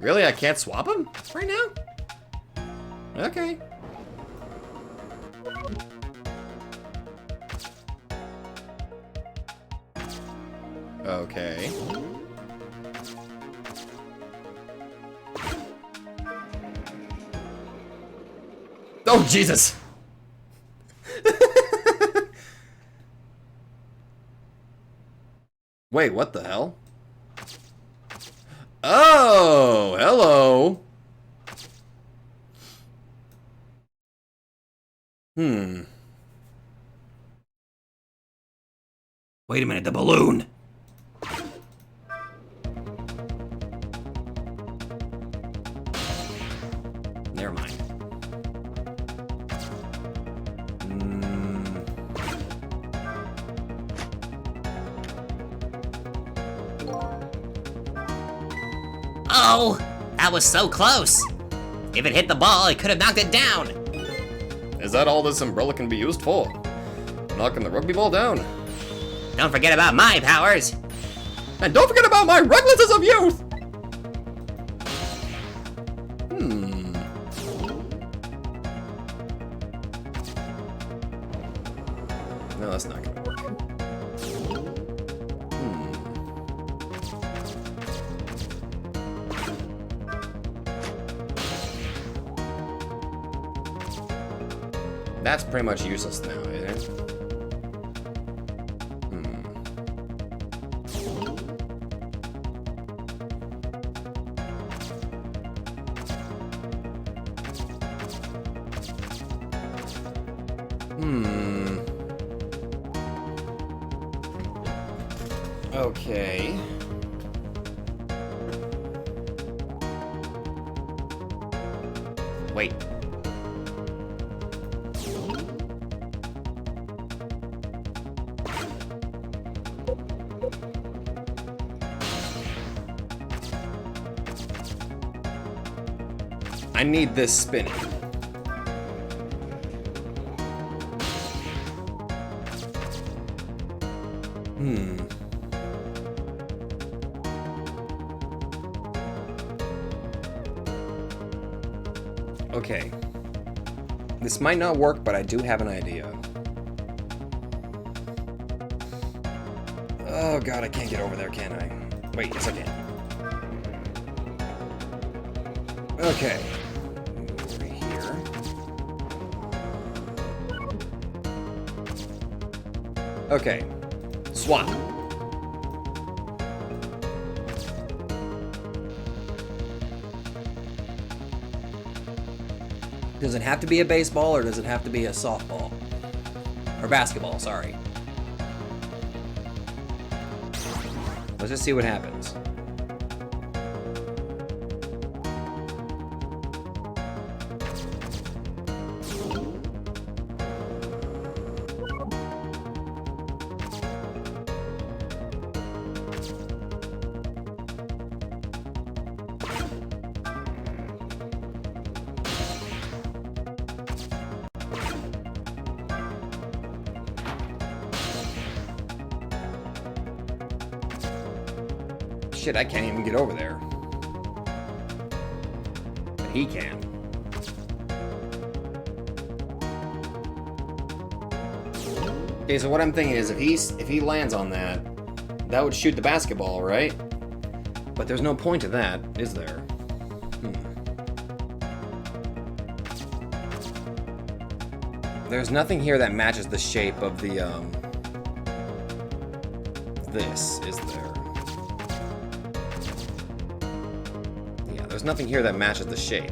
Really? I can't swap them right now? Okay. Okay. Oh, Jesus! Wait, what the hell? Oh, hello! Wait a minute, the balloon! Never mind. Oh, that was so close. If it hit the ball, it could have knocked it down. Is that all this umbrella can be used for? Knocking the rugby ball down? Don't forget about my powers. And don't forget about my recklessness of youth! No, that's not gonna work. That's pretty much useless now, isn't it? Okay. Wait. I need this spinning. Okay. This might not work, but I do have an idea. Oh god, I can't get over there, can I? Wait, yes I can. Okay. Over here. Okay. Swap. Does it have to be a baseball or does it have to be a softball? Or basketball, sorry. Let's just see what happens. Shit, I can't even get over there. But he can. Okay, so what I'm thinking is if he lands on that, that would shoot the basketball, right? But there's no point to that, is there? There's nothing here that matches the shape of the this, is there? There's nothing here that matches the shape.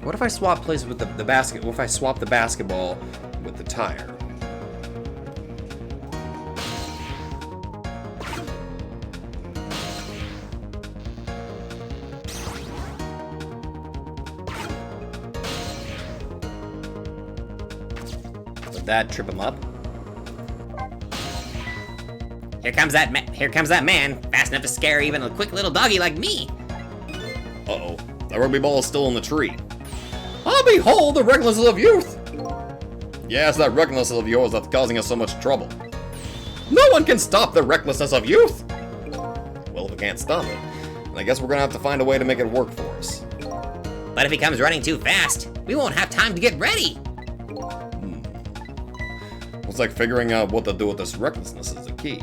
What if I swap places with the basket? What if I swap the basketball with the tire? That trip him up. Here comes that man, fast enough to scare even a quick little doggy like me. Uh-oh. That rugby ball is still in the tree. Ah, behold the recklessness of youth! Yeah, it's that recklessness of yours that's causing us so much trouble. No one can stop the recklessness of youth! Well, if we can't stop it, then I guess we're gonna have to find a way to make it work for us. But if he comes running too fast, we won't have time to get ready. Looks like figuring out what to do with this recklessness is the key.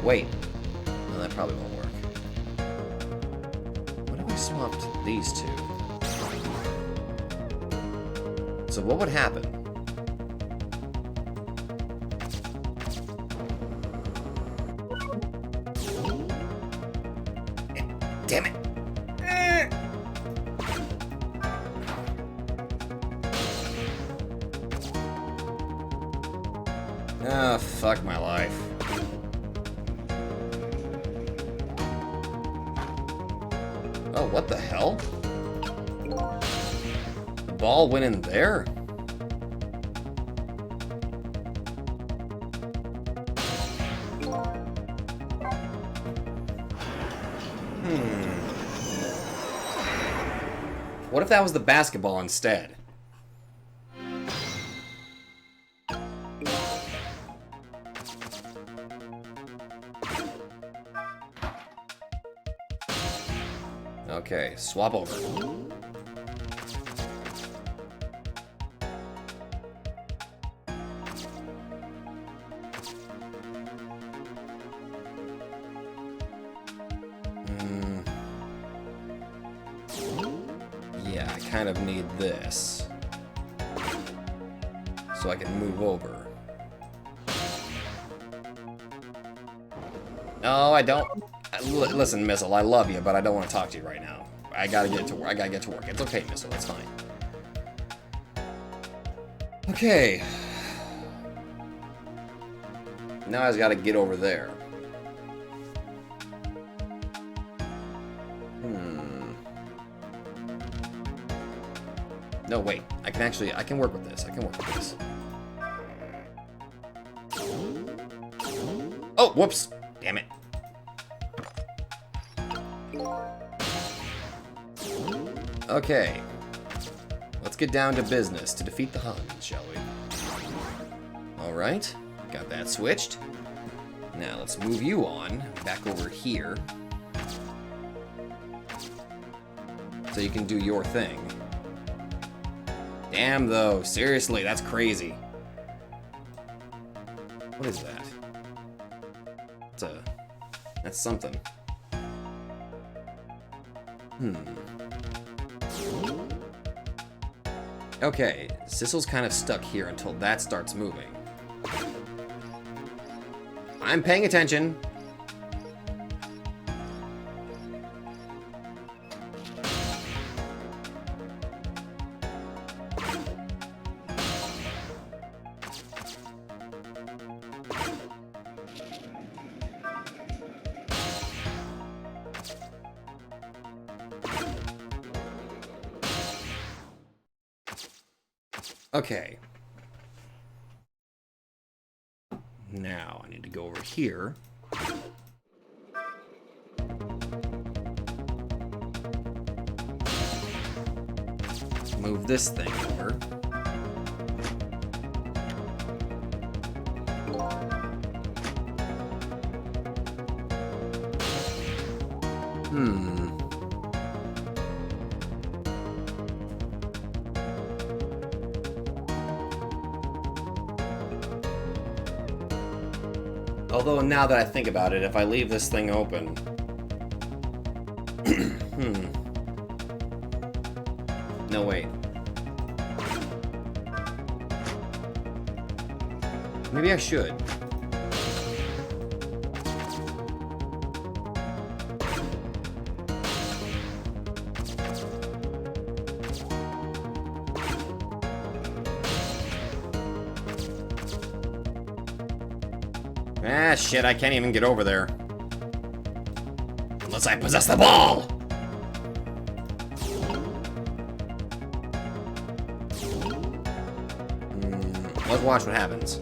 Wait. No, that probably won't work. What if I swapped these two? So what would happen? Damn it. Ah, fuck my life. Oh, what the hell? The ball went in there? What if that was the basketball instead? Okay, swap over. Yeah, I kind of need this. So I can move over. No, I don't. Listen, Missile, I love you, but I don't want to talk to you right now. I gotta get to work. I gotta get to work. It's okay, Missile. It's fine. Okay. Now I just gotta get over there. No, wait. I can work with this. I can work with this. Oh, whoops. Damn it. Okay. Let's get down to business to defeat the Huns, shall we? Alright. Got that switched. Now let's move you on back over here. So you can do your thing. Damn, though. Seriously, that's crazy. What is that? That's something. Okay, Sissel's kind of stuck here until that starts moving. I'm paying attention. Okay. Now I need to go over here. Move this thing over. Although now that I think about it, if I leave this thing open... No, wait. Maybe I should. Ah, shit, I can't even get over there. Unless I possess the ball! Let's watch what happens.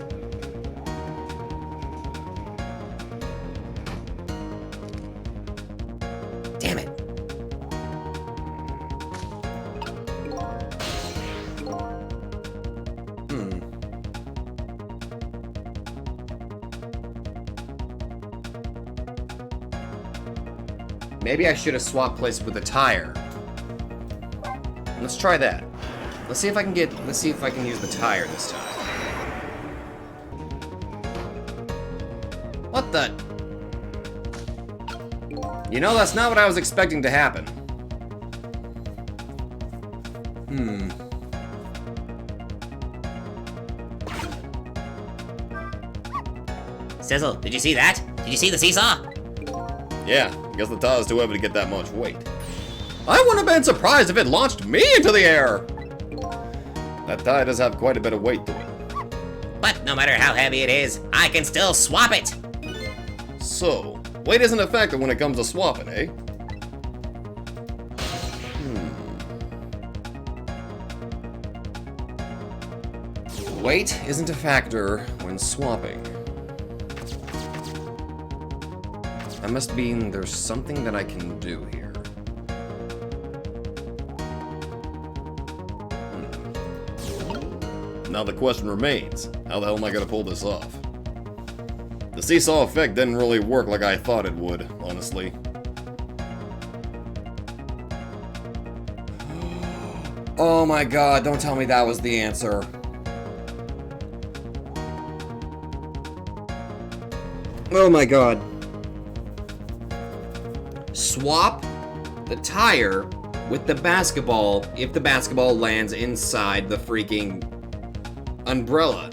Maybe I should have swapped places with the tire. Let's try that. Let's see if I can use the tire this time. What the? You know, that's not what I was expecting to happen. Sizzle, did you see that? Did you see the seesaw? Yeah, I guess the tire's too heavy to get that much weight. I wouldn't have been surprised if it launched me into the air! That tire does have quite a bit of weight to it. But no matter how heavy it is, I can still swap it. So, weight isn't a factor when it comes to swapping, eh? Weight isn't a factor when swapping. That must mean there's something that I can do here. Now the question remains, how the hell am I gonna pull this off? The seesaw effect didn't really work like I thought it would, honestly. Oh my god, don't tell me that was the answer. Oh my god. Swap the tire with the basketball if the basketball lands inside the freaking umbrella.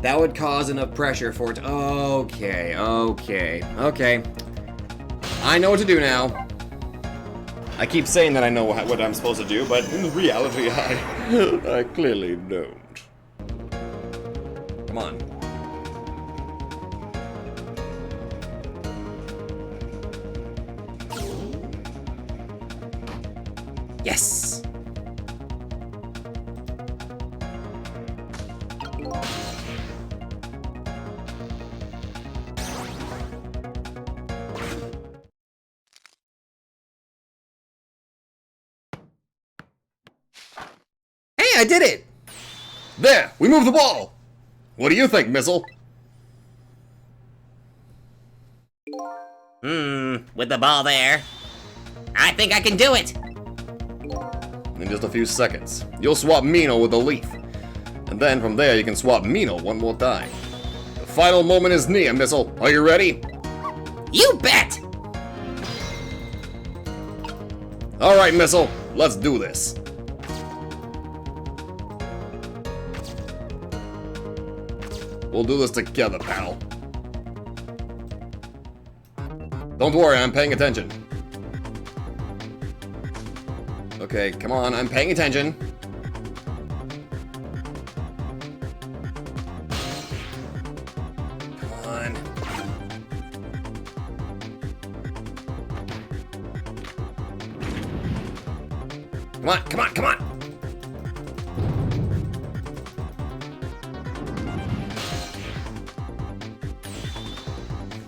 That would cause enough pressure for it to... Okay. I know what to do now. I keep saying that I know what I'm supposed to do, but in reality, I clearly don't. Come on. Yes! Hey, I did it! There! We moved the ball! What do you think, Missile? With the ball there, I think I can do it. In just a few seconds, you'll swap Mino with the leaf. And then from there you can swap Mino one more time. The final moment is near, Missile. Are you ready? You bet! Alright, Missile. Let's do this. We'll do this together, pal. Don't worry, I'm paying attention. Okay, come on, I'm paying attention. Come on. Come on!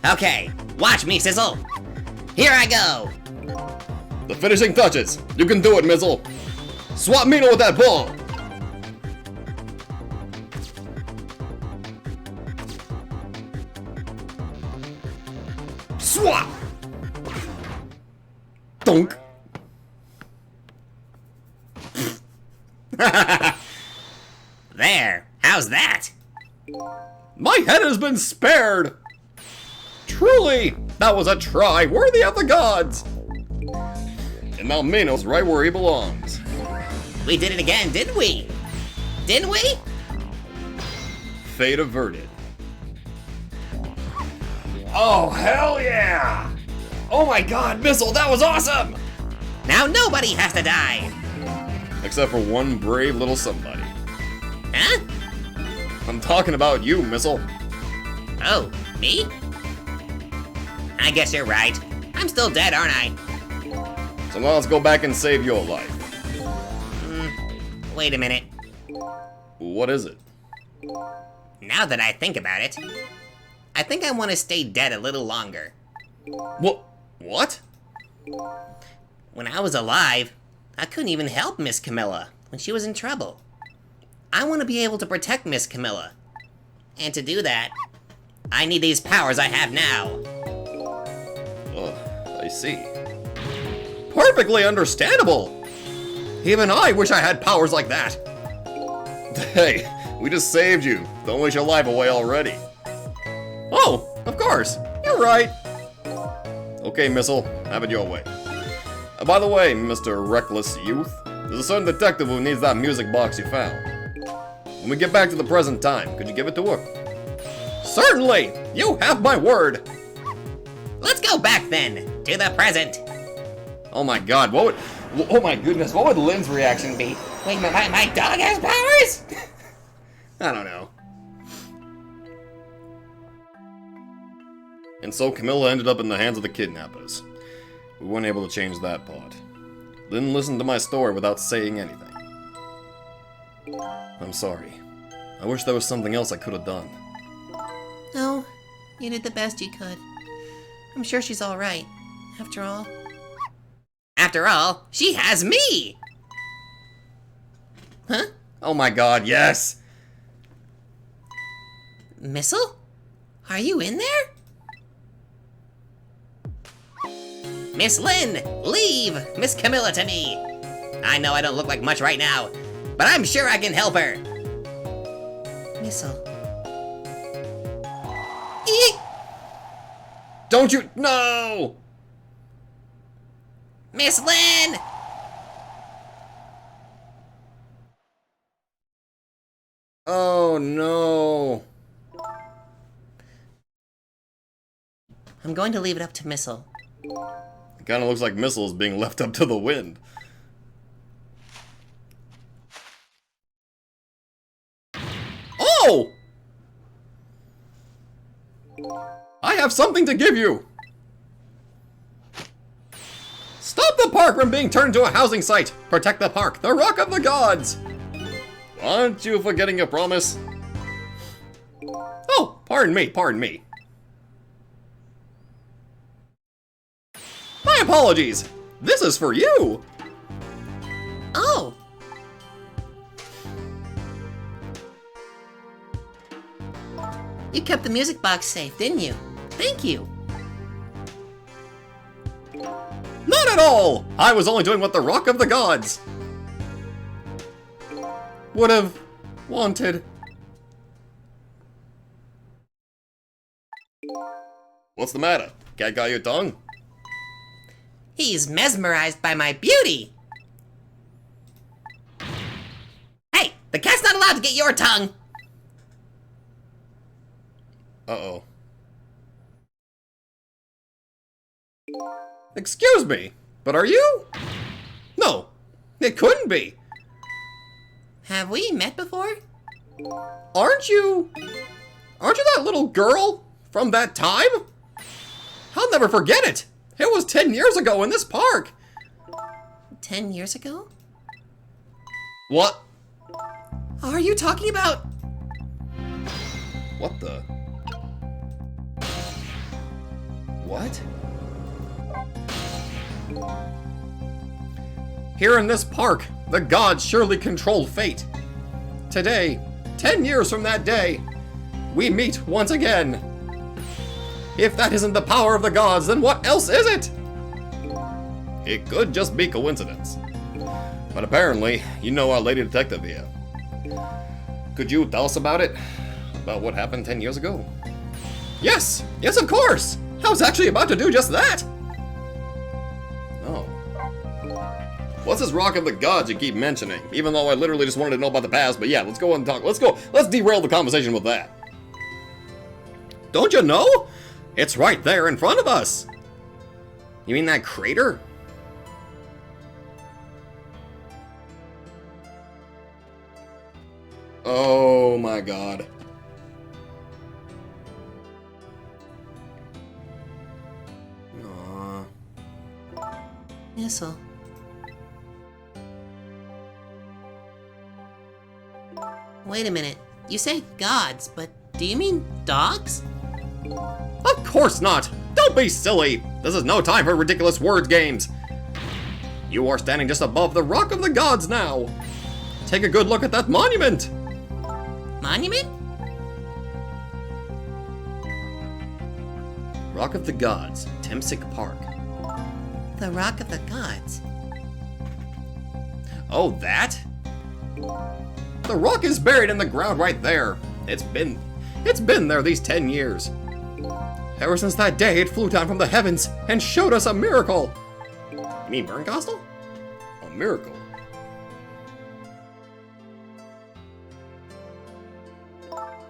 Okay, watch me, Sizzle. Here I go. The finishing touches. You can do it, Missile. Swap Mino with that ball. Swap. Dunk. There, how's that? My head has been spared. Truly, that was a try worthy of the gods. And now Mino's right where he belongs. We did it again, didn't we? Didn't we? Fate averted. Oh, hell yeah! Oh my god, Missile, that was awesome! Now nobody has to die. Except for one brave little somebody. Huh? I'm talking about you, Missile. Oh, me? I guess you're right. I'm still dead, aren't I? So now let's go back and save your life. Wait a minute. What is it? Now that I think about it, I think I want to stay dead a little longer. What? When I was alive, I couldn't even help Miss Camilla when she was in trouble. I want to be able to protect Miss Camilla. And to do that, I need these powers I have now. Oh, I see. Perfectly understandable! Even I wish I had powers like that! Hey, we just saved you. Don't waste your life away already. Oh, of course. You're right. Okay, Missile, have it your way. By the way, Mr. Reckless Youth, there's a certain detective who needs that music box you found. When we get back to the present time, could you give it to her? Certainly! You have my word! Let's go back then, to the present. Oh my god, oh my goodness, what would Lynn's reaction be? Wait, my dog has powers? I don't know. And so Camilla ended up in the hands of the kidnappers. We weren't able to change that part. Lynn listened to my story without saying anything. I'm sorry. I wish there was something else I could have done. No, you did the best you could. I'm sure she's alright. After all. After all, she has me! Huh? Oh my god, yes! Missile? Are you in there? Miss Lynn, leave Miss Camilla to me. I know I don't look like much right now, but I'm sure I can help her. Missile. Eek! Don't you— No! Miss Lynn! Oh no. I'm going to leave it up to Missile. It kinda looks like Missile is being left up to the wind. Oh! I have something to give you! Stop the park from being turned into a housing site! Protect the park, the Rock of the Gods! Aren't you forgetting your promise? Oh, pardon me, pardon me. My apologies! This is for you! Oh! You kept the music box safe, didn't you? Thank you. Not at all! I was only doing what the Rock of the Gods would have wanted. What's the matter? Cat got your tongue? He's mesmerized by my beauty. Hey, the cat's not allowed to get your tongue. Uh-oh. Excuse me, but are you? No, it couldn't be. Have we met before? Aren't you that little girl from that time? I'll never forget it. It was 10 years ago in this park. 10 years ago? What? Are you talking about? What the? What? Here in this park, the gods surely control fate. Today, 10 years from that day, we meet once again. If that isn't the power of the gods, then what else is it? It could just be coincidence. But apparently, you know our lady detective here. Could you tell us about it? About what happened 10 years ago? Yes! Yes, of course! I was actually about to do just that! Oh. What's this Rock of the Gods you keep mentioning? Even though I literally just wanted to know about the past, but yeah, let's go and talk. Let's derail the conversation with that. Don't you know? It's right there in front of us! You mean that crater? Oh my god. Aww. Missile. Wait a minute. You say gods, but do you mean dogs? Of course not! Don't be silly! This is no time for ridiculous word games! You are standing just above the Rock of the Gods now! Take a good look at that monument! Monument? Rock of the Gods, Temsic Park. The Rock of the Gods. Oh, that? The rock is buried in the ground right there. It's been there these 10 years. Ever since that day, it flew down from the heavens and showed us a miracle. You mean Bernkastel? A miracle?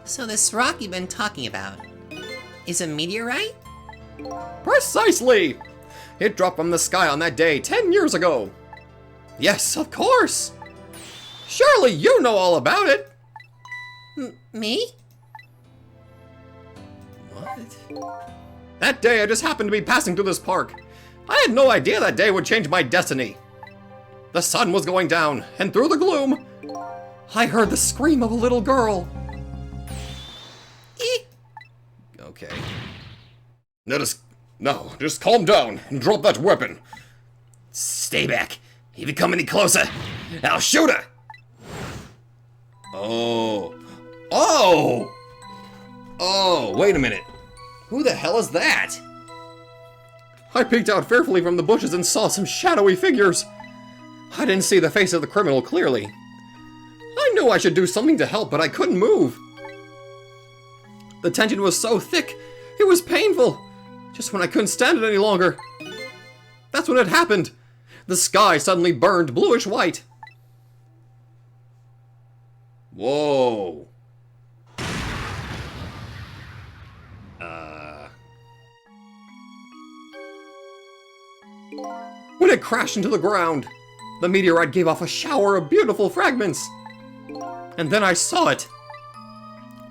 So this rock you've been talking about is a meteorite? Precisely! It dropped from the sky on that day 10 years ago. Yes, of course. Surely you know all about it. Me? What? That day I just happened to be passing through this park. I had no idea that day would change my destiny. The sun was going down, and through the gloom, I heard the scream of a little girl. Okay. Just calm down and drop that weapon. Stay back. If you come any closer, I'll shoot her. Oh, wait a minute. Who the hell is that? I peeked out fearfully from the bushes and saw some shadowy figures. I didn't see the face of the criminal clearly. I knew I should do something to help, but I couldn't move. The tension was so thick, it was painful. Just when I couldn't stand it any longer. That's when it happened. The sky suddenly burned bluish white. Whoa. When it crashed into the ground, the meteorite gave off a shower of beautiful fragments. And then I saw it.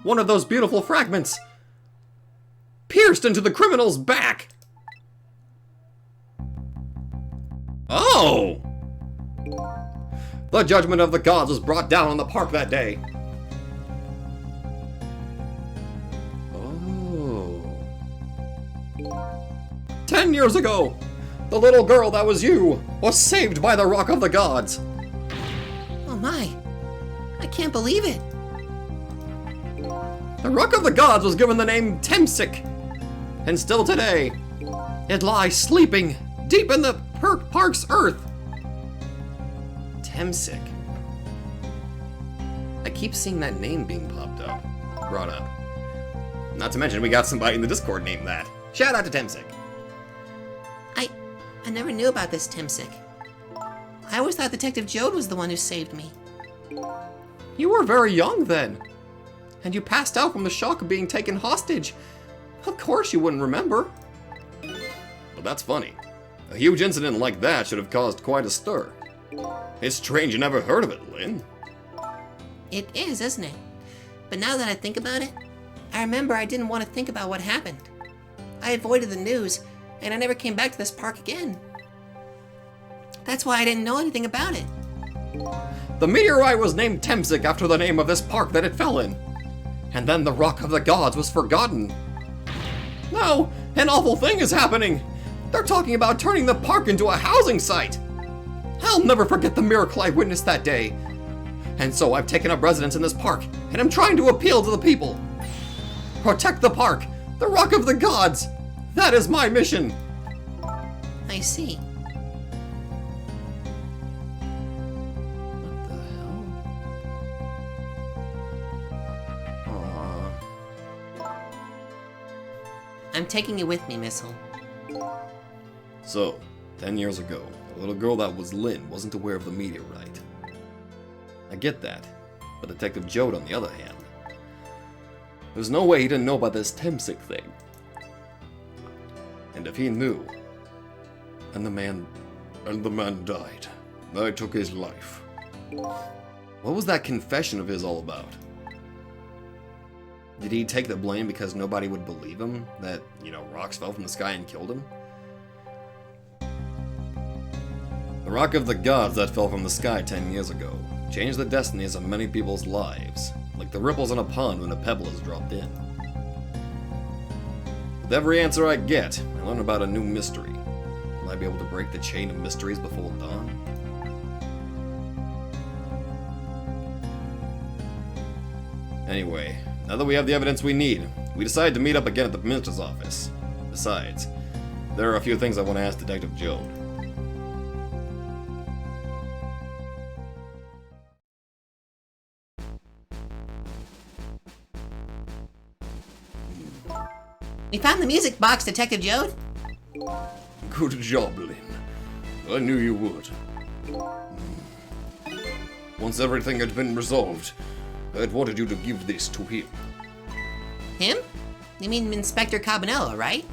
One of those beautiful fragments pierced into the criminal's back. Oh! The judgment of the gods was brought down on the park that day. Oh. 10 years ago, the little girl that was you was saved by the Rock of the Gods. Oh my. I can't believe it. The Rock of the Gods was given the name Temsik, and still today, it lies sleeping deep in the park's earth. Temsik. I keep seeing that name being brought up. Not to mention we got somebody in the Discord named that. Shout out to Temsik. I never knew about this Timsik. I always thought Detective Jode was the one who saved me. You were very young then, and you passed out from the shock of being taken hostage. Of course you wouldn't remember. But that's funny. A huge incident like that should have caused quite a stir. It's strange you never heard of it, Lynn. It is, isn't it? But now that I think about it, I remember I didn't want to think about what happened. I avoided the news, and I never came back to this park again. That's why I didn't know anything about it. The meteorite was named Temsik after the name of this park that it fell in. And then the Rock of the Gods was forgotten. Now, an awful thing is happening. They're talking about turning the park into a housing site. I'll never forget the miracle I witnessed that day. And so I've taken up residence in this park, and I'm trying to appeal to the people. Protect the park, the Rock of the Gods. That is my mission. I see. What the hell? I'm taking you with me, Missile. So, 10 years ago, the little girl that was Lynn wasn't aware of the meteorite. I get that, but Detective Jode, on the other hand, there's no way he didn't know about this Temsik thing. And if he knew, and the man died. I took his life. what was that confession of his all about? Did he take the blame because nobody would believe him that, rocks fell from the sky and killed him? The Rock of the Gods that fell from the sky 10 years ago changed the destinies of many people's lives, like the ripples in a pond when a pebble is dropped in. With every answer I get, I learn about a new mystery. Will I be able to break the chain of mysteries before dawn? Anyway, now that we have the evidence we need, we decided to meet up again at the minister's office. Besides, there are a few things I want to ask Detective Jode. We found the music box, Detective Jode. Good job, Lynn. I knew you would. Once everything had been resolved, I had wanted you to give this to him. Him? You mean Inspector Cabanello, right?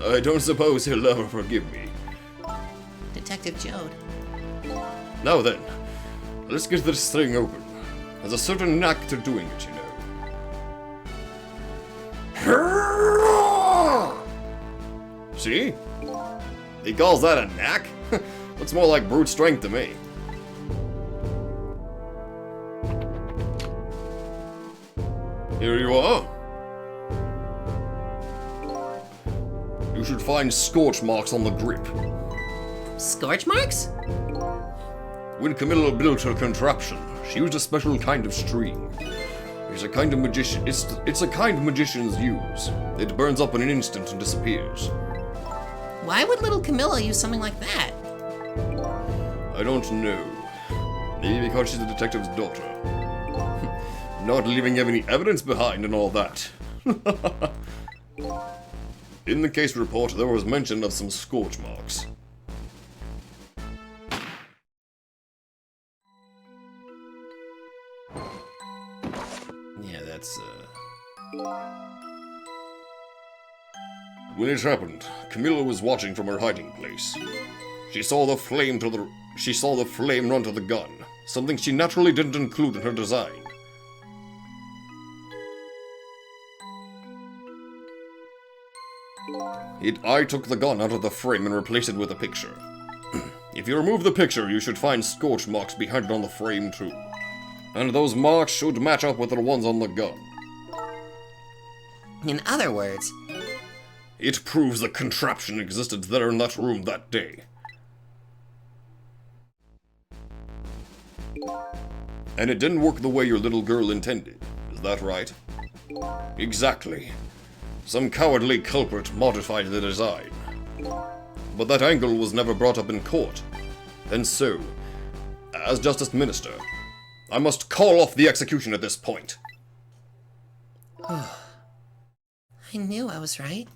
I don't suppose he'll ever forgive me. Detective Jode. Now then, let's get this thing open. There's a certain knack to doing it, you know. See? He calls that a knack? Looks more like brute strength to me. Here you are. You should find scorch marks on the grip. Scorch marks? When Camilla built her contraption, she used a special kind of string. It's a kind of magician. It's a kind magicians use. It burns up in an instant and disappears. Why would little Camilla use something like that? I don't know. Maybe because she's a detective's daughter. Not leaving any evidence behind and all that. In the case report, there was mention of some scorch marks. Yeah, that's, When it happened, Camilla was watching from her hiding place. She saw the flame run to the gun, something she naturally didn't include in her design. I took the gun out of the frame and replaced it with a picture. If you remove the picture, you should find scorch marks behind it on the frame too. And those marks should match up with the ones on the gun. In other words, It proves the contraption existed there in that room that day. And it didn't work the way your little girl intended, is that right? Exactly. Some cowardly culprit modified the design. But that angle was never brought up in court. And so, as Justice Minister, I must call off the execution at this point. I knew I was right.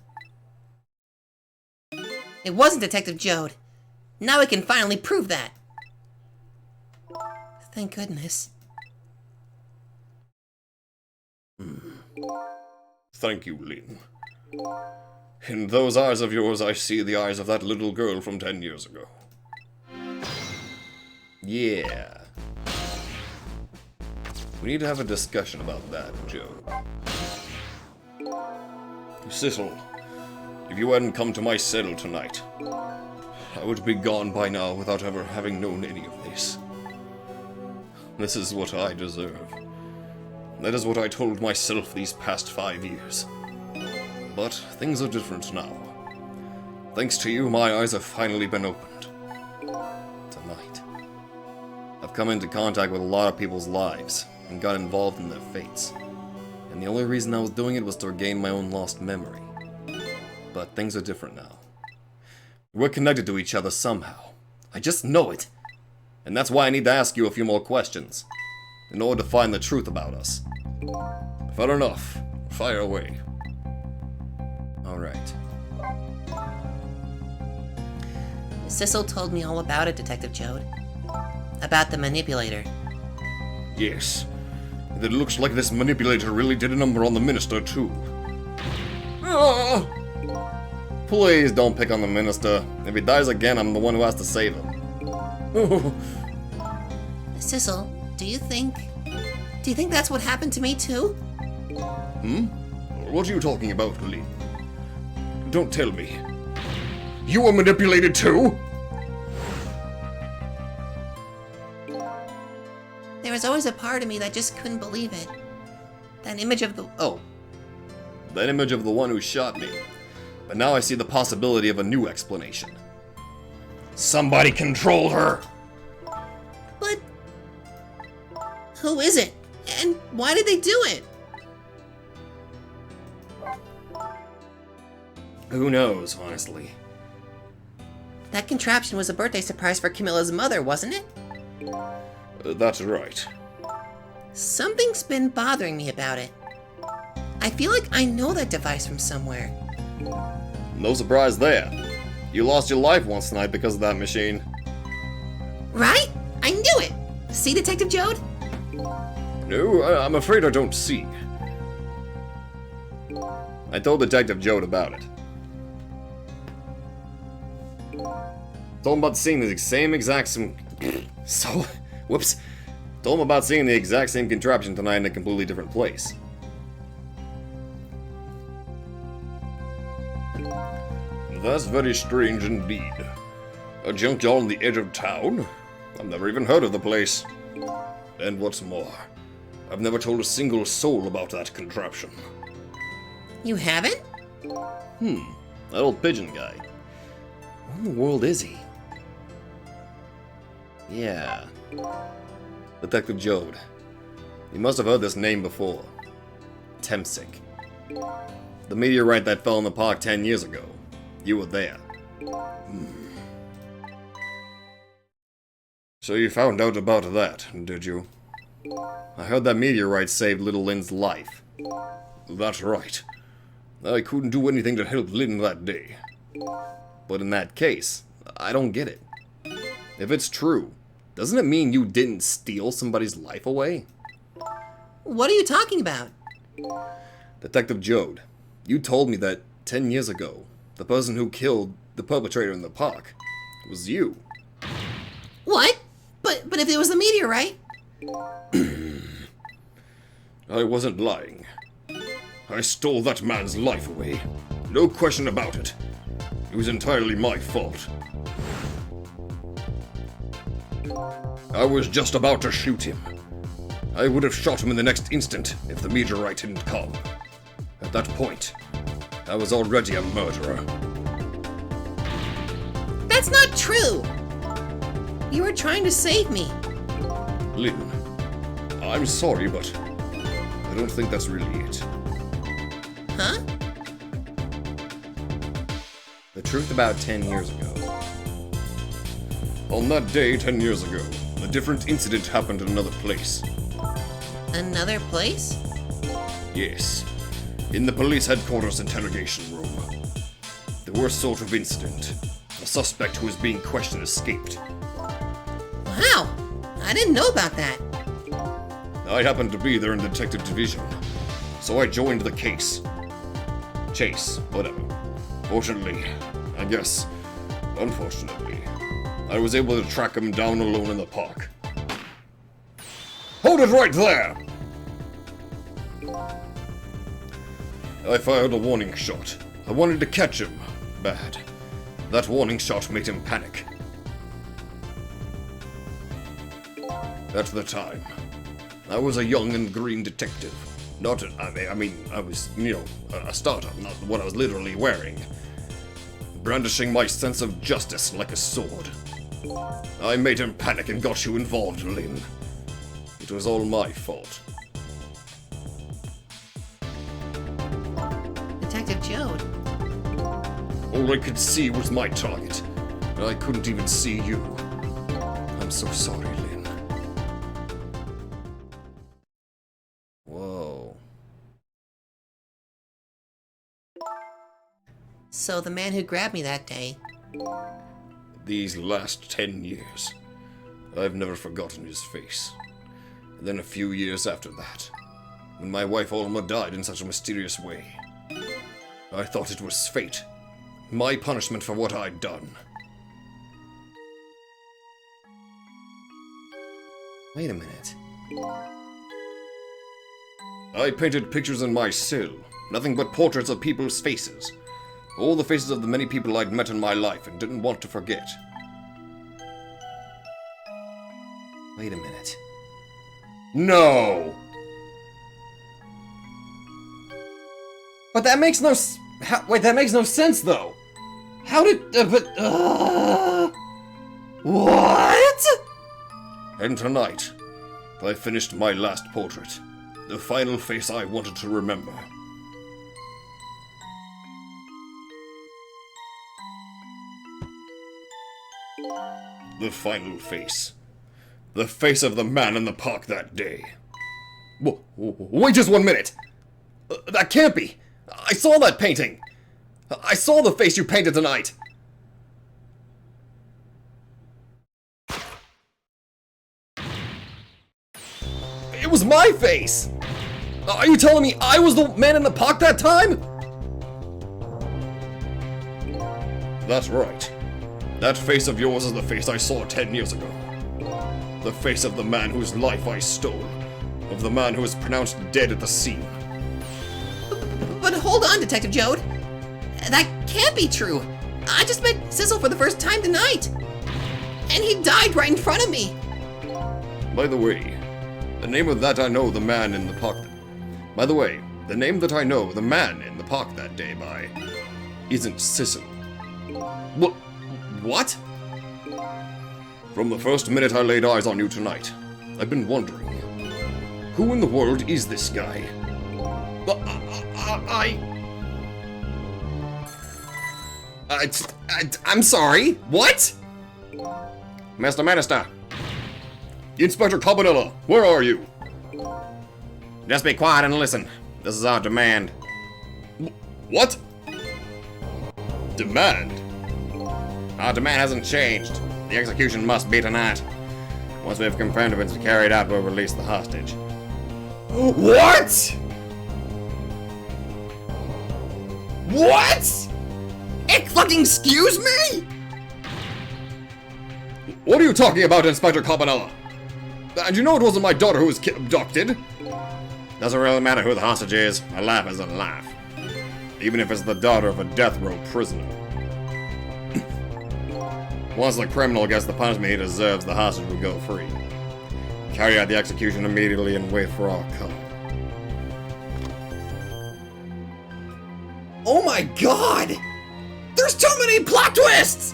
It wasn't Detective Jode. Now we can finally prove that. Thank goodness. Thank you, Lynn. In those eyes of yours, I see the eyes of that little girl from 10 years ago. yeah. We need to have a discussion about that, Joe. Cecil, if you hadn't come to my cell tonight, I would be gone by now without ever having known any of this. This is what I deserve. That is what I told myself these past 5 years. But things are different now. Thanks to you, my eyes have finally been opened. Tonight. I've come into contact with a lot of people's lives and got involved in their fates. And the only reason I was doing it was to regain my own lost memory. But things are different now. We're connected to each other somehow. I just know it. And that's why I need to ask you a few more questions, in order to find the truth about us. Fair enough. Fire away. Alright. Cecil told me all about it, Detective Jode. About the manipulator. Yes. And it looks like this manipulator really did a number on the minister, too. Ah! Please don't pick on the minister. If he dies again, I'm the one who has to save him. Cecil, do you think that's what happened to me too? What are you talking about, Lee? Don't tell me. You were manipulated too? There was always a part of me that just couldn't believe it. That image of the... Oh. That image of the one who shot me. But now I see the possibility of a new explanation. Somebody control her! But... who is it? And why did they do it? Who knows, honestly. That contraption was a birthday surprise for Camilla's mother, wasn't it? That's right. Something's been bothering me about it. I feel like I know that device from somewhere. No surprise there. You lost your life once tonight because of that machine. Right? I knew it! See, Detective Jode? No, I'm afraid I don't see. I told Detective Jode about it. Told him about seeing the same exact whoops. Told him about seeing the exact same contraption tonight in a completely different place. That's very strange indeed. A junkyard on the edge of town? I've never even heard of the place. And what's more, I've never told a single soul about that contraption. You haven't? That old pigeon guy. What in the world is he? Yeah. Detective Jode. You must have heard this name before. Temsic. The meteorite that fell in the park 10 years ago. You were there. So you found out about that, did you? I heard that meteorite saved little Lynn's life. That's right. I couldn't do anything to help Lynn that day. But in that case, I don't get it. If it's true, doesn't it mean you didn't steal somebody's life away? What are you talking about? Detective Jode, you told me that 10 years ago, the person who killed the perpetrator in the park was you. What? But if it was a meteorite? I wasn't lying. I stole that man's life away. No question about it. It was entirely my fault. I was just about to shoot him. I would have shot him in the next instant if the meteorite hadn't come. At that point, I was already a murderer. That's not true! You were trying to save me. Lynn, I'm sorry, but I don't think that's really it. Huh? The truth about 10 years ago. On that day 10 years ago, a different incident happened in another place. Another place? Yes, in the police headquarters interrogation room. The worst sort of incident. A suspect who was being questioned escaped. Wow! I didn't know about that. I happened to be there in the detective division, so I joined the case. Chase, whatever. Fortunately, I guess, unfortunately, I was able to track him down alone in the park. Hold it right there! I fired a warning shot. I wanted to catch him. Bad. That warning shot made him panic. At the time, I was a young and green detective. I was, a startup, not what I was literally wearing. Brandishing my sense of justice like a sword. I made him panic and got you involved, Lynn. It was all my fault. Detective Jode. All I could see was my target. I couldn't even see you. I'm so sorry, Lynn. Whoa. So the man who grabbed me that day. These last 10 years, I've never forgotten his face. And then a few years after that, when my wife Alma died in such a mysterious way, I thought it was fate. My punishment for what I'd done. Wait a minute. I painted pictures in my cell, nothing but portraits of people's faces. All the faces of the many people I'd met in my life and didn't want to forget. Wait a minute. No! But that makes no wait, that makes no sense, though. How did... What? And tonight, I finished my last portrait. The final face I wanted to remember. The final face. The face of the man in the park that day. Wait just 1 minute! That can't be! I saw that painting! I saw the face you painted tonight! It was my face! Are you telling me I was the man in the park that time? That's right. That face of yours is the face I saw 10 years ago. The face of the man whose life I stole. Of the man who was pronounced dead at the scene. But hold on, Detective Jode. That can't be true. I just met Sizzle for the first time tonight. And he died right in front of me. By the way, the name of that I know the man in the park. By the way, the name that I know the man in the park that day by isn't Sissel. What? From the first minute I laid eyes on you tonight, I've been wondering, who in the world is this guy? I'm sorry. What? Mr. Minister! Inspector Cabanella, where are you? Just be quiet and listen. This is our demand. What? Demand? Our demand hasn't changed. The execution must be tonight. Once we have confirmed it's carried out, we'll release the hostage. What? What? Fucking excuse me? What are you talking about, Inspector Cabanella? And you know it wasn't my daughter who was abducted. Doesn't really matter who the hostage is. A laugh is a laugh. Even if it's the daughter of a death row prisoner. Once the criminal gets the punishment he deserves, the hostage will go free. Carry out the execution immediately and wait for our call. Oh my god! There's too many plot twists!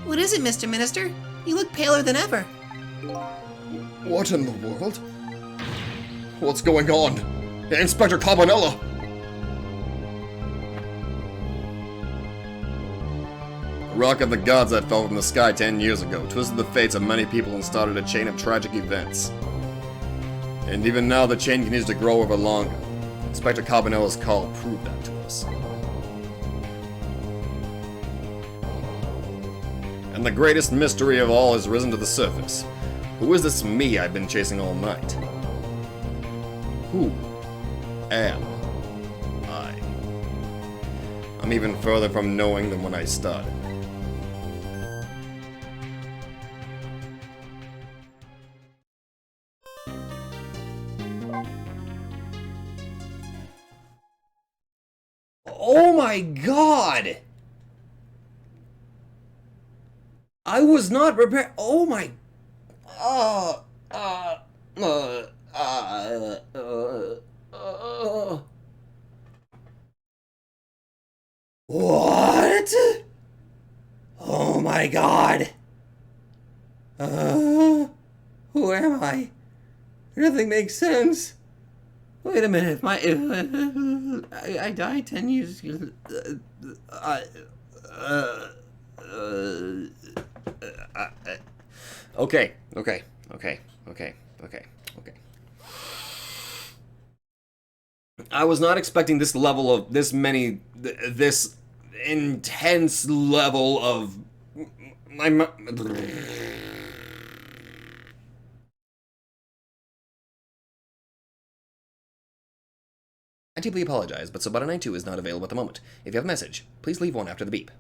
What is it, Mr. Minister? You look paler than ever. What in the world? What's going on? Inspector Cabanella! The rock of the gods that fell from the sky 10 years ago twisted the fates of many people and started a chain of tragic events. And even now the chain continues to grow ever longer. Inspector Cabanella's call proved that to us. And the greatest mystery of all has risen to the surface. Who is this me I've been chasing all night? Who am I? I'm even further from knowing than when I started. Oh my god! I was not prepared. Oh my. What? Oh my god. Who am I? Nothing makes sense. Wait a minute, I died 10 years ago. Okay. I was not expecting this level of, this intense level of, I deeply apologize, but Sobata 92 is not available at the moment. If you have a message, please leave one after the beep.